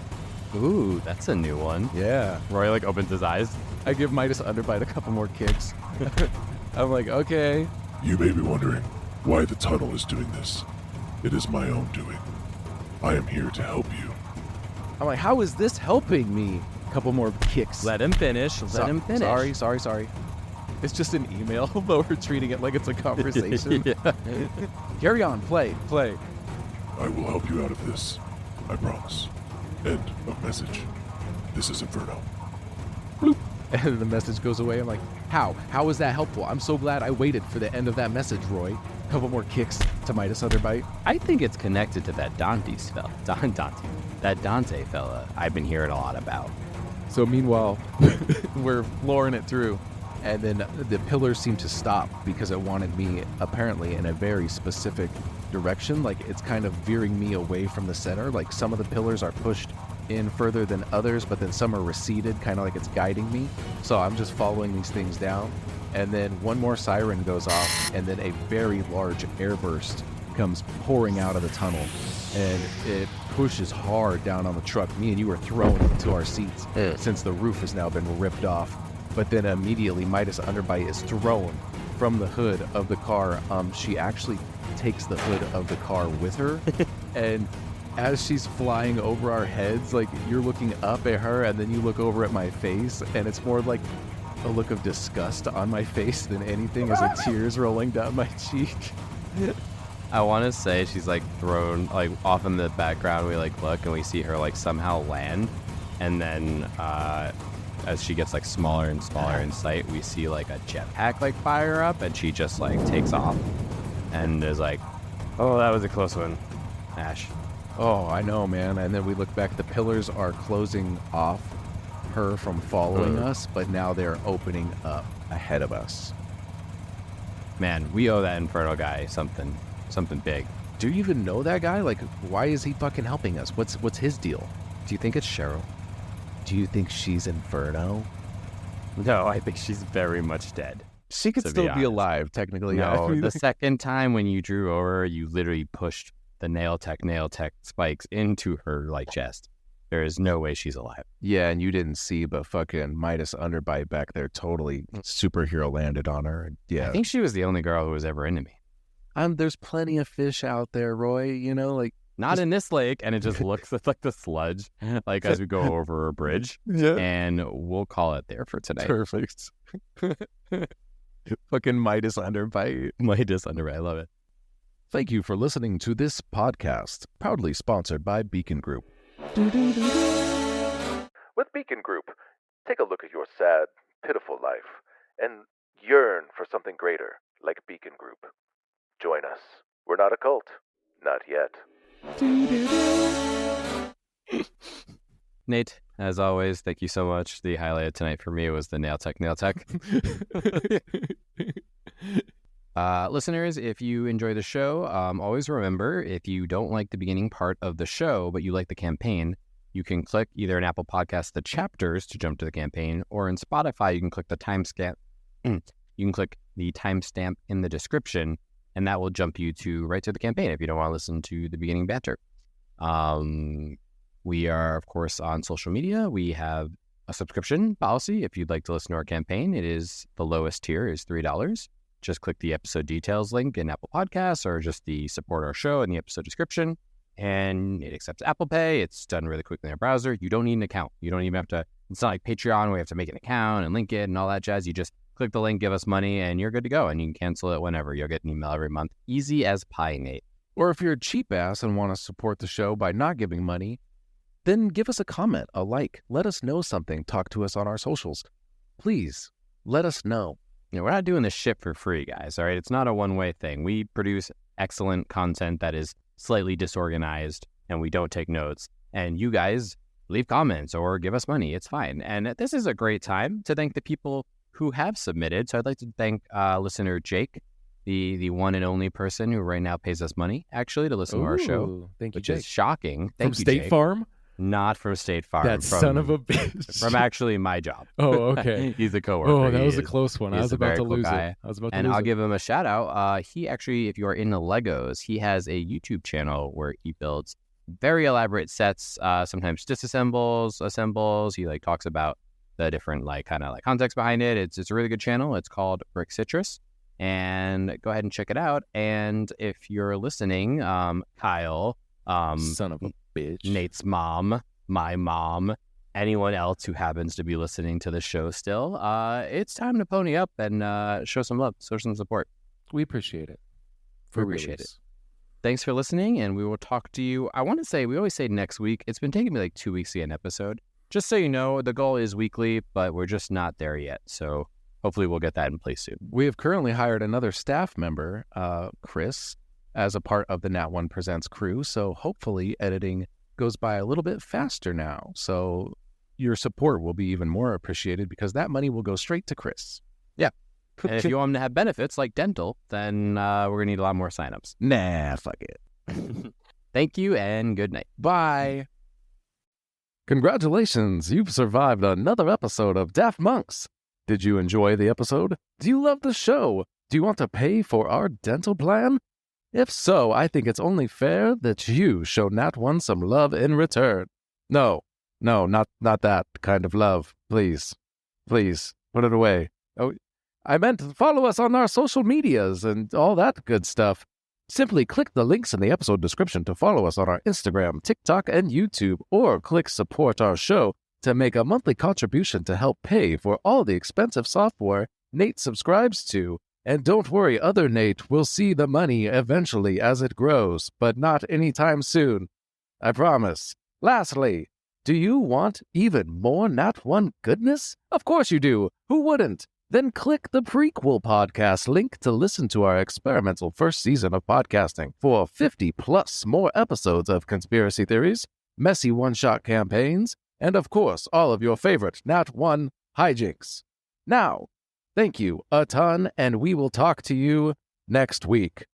Ooh, that's a new one. Yeah. Roy like opens his eyes. I give Midas Underbite a couple more kicks. I'm like, okay. You may be wondering why the tunnel is doing this. It is my own doing. I am here to help you. I'm like, how is this helping me? A couple more kicks. Let him finish. Let him finish. Sorry. It's just an email, but we're treating it like it's a conversation. Carry on, play. I will help you out of this. I promise. End of message. This is Inferno. Bloop. And the message goes away. I'm like, how? How is that helpful? I'm so glad I waited for the end of that message, Roy. A couple more kicks to Midas Underbite. I think it's connected to that Dante fella I've been hearing a lot about. So meanwhile, we're flooring it through. And then the pillars seem to stop because it wanted me apparently in a very specific direction. Like it's kind of veering me away from the center. Like some of the pillars are pushed in further than others, but then some are receded, kind of like it's guiding me. So I'm just following these things down. And then one more siren goes off, and then a very large airburst comes pouring out of the tunnel. And it pushes hard down on the truck. Me and you were thrown into our seats since the roof has now been ripped off. But then immediately Midas Underbite is thrown from the hood of the car. She actually takes the hood of the car with her. And as she's flying over our heads, like you're looking up at her and then you look over at my face, and it's more like a look of disgust on my face than anything as a tear's rolling down my cheek. I want to say she's like thrown like off in the background. We like look and we see her like somehow land, and then as she gets like smaller and smaller in sight, we see like a jetpack like fire up, and she just like takes off and is like, oh, that was a close one, Ash. Oh, I know, man. And then we look back, the pillars are closing off her from following us, but now they're opening up ahead of us. Man, we owe that Inferno guy something big. Do you even know that guy? Like, why is he fucking helping us? What's his deal? Do you think it's Cheryl? Do you think she's Inferno? No, I think she's very much dead. She could still be alive, technically. No, the second time when you drew over, you literally pushed the nail tech spikes into her like chest. There is no way she's alive. Yeah, and you didn't see, but fucking Midas Underbite back there totally superhero landed on her. Yeah, I think she was the only girl who was ever into me. There's plenty of fish out there, Roy. You know, like not in this lake, and it just looks like the sludge, like as we go over a bridge. Yeah, and we'll call it there for tonight. Perfect. Fucking Midas Underbite. Midas Underbite. I love it. Thank you for listening to this podcast, proudly sponsored by Beacon Group. Beacon Group, take a look at your sad, pitiful life and yearn for something greater like Beacon Group. Join us. We're not a cult. Not yet. Nate, as always, thank you so much. The highlight of tonight for me was the nail tech. Listeners, if you enjoy the show, always remember, if you don't like the beginning part of the show, but you like the campaign, you can click either in Apple Podcasts, the chapters to jump to the campaign, or in Spotify, you can click the timestamp. You can click the timestamp in the description, and that will jump you right to the campaign if you don't want to listen to the beginning banter. We are, of course, on social media. We have a subscription policy. If you'd like to listen to our campaign, it is the lowest tier is $3. Just click the episode details link in Apple Podcasts or just the support our show in the episode description. And it accepts Apple Pay. It's done really quickly in a browser. You don't need an account. You don't even have to, it's not like Patreon where you have to make an account and link it and all that jazz. You just click the link, give us money, and you're good to go. And you can cancel it whenever. You'll get an email every month. Easy as pie, Nate. Or if you're a cheap ass and want to support the show by not giving money, then give us a comment, a like. Let us know something. Talk to us on our socials. Please, let us know. You know, we're not doing this shit for free, guys, all right? It's not a one-way thing. We produce excellent content that is slightly disorganized, and we don't take notes. And you guys leave comments or give us money. It's fine. And this is a great time to thank the people who have submitted. So I'd like to thank listener Jake, the one and only person who right now pays us money, actually, to listen to our show. Thank you, which Jake. is shocking. From Thank you, State Jake. Farm? Not from State Farm. That son of a bitch. From actually my job. Oh, okay. He's a coworker. Oh, that was a close one. I was about to lose it. And I'll give him a shout out. He actually, if you are into Legos, he has a YouTube channel where he builds very elaborate sets, sometimes assembles. He talks about the different context behind it. It's a really good channel. It's called Fictitious. And go ahead and check it out. And if you're listening, Kyle, son of a bitch, Nate's mom, my mom, anyone else who happens to be listening to the show still, it's time to pony up and show some love, show some support. We appreciate it. We appreciate it. Thanks for listening, and we will talk to you. I want to say, we always say next week. It's been taking me 2 weeks to get an episode. Just so you know, the goal is weekly, but we're just not there yet. So hopefully we'll get that in place soon. We have currently hired another staff member, Chris, as a part of the Nat One Presents crew. So hopefully editing goes by a little bit faster now. So your support will be even more appreciated because that money will go straight to Chris. Yeah. And if you want them to have benefits like dental, then we're going to need a lot more signups. Nah, fuck it. Thank you and good night. Bye. Congratulations, you've survived another episode of Daft Monks. Did you enjoy the episode? Do you love the show? Do you want to pay for our dental plan? If so, I think it's only fair that you show Nat One some love in return. No, not that kind of love. Please, put it away. Oh, I meant follow us on our social medias and all that good stuff. Simply click the links in the episode description to follow us on our Instagram, TikTok, and YouTube, or click support our show to make a monthly contribution to help pay for all the expensive software Nate subscribes to. And don't worry, other Nate will see the money eventually as it grows, but not anytime soon. I promise. Lastly, do you want even more Nat One goodness? Of course you do. Who wouldn't? Then click the prequel podcast link to listen to our experimental first season of podcasting for 50+ more episodes of conspiracy theories, messy one-shot campaigns, and of course, all of your favorite Nat One hijinks. Now, thank you a ton, and we will talk to you next week.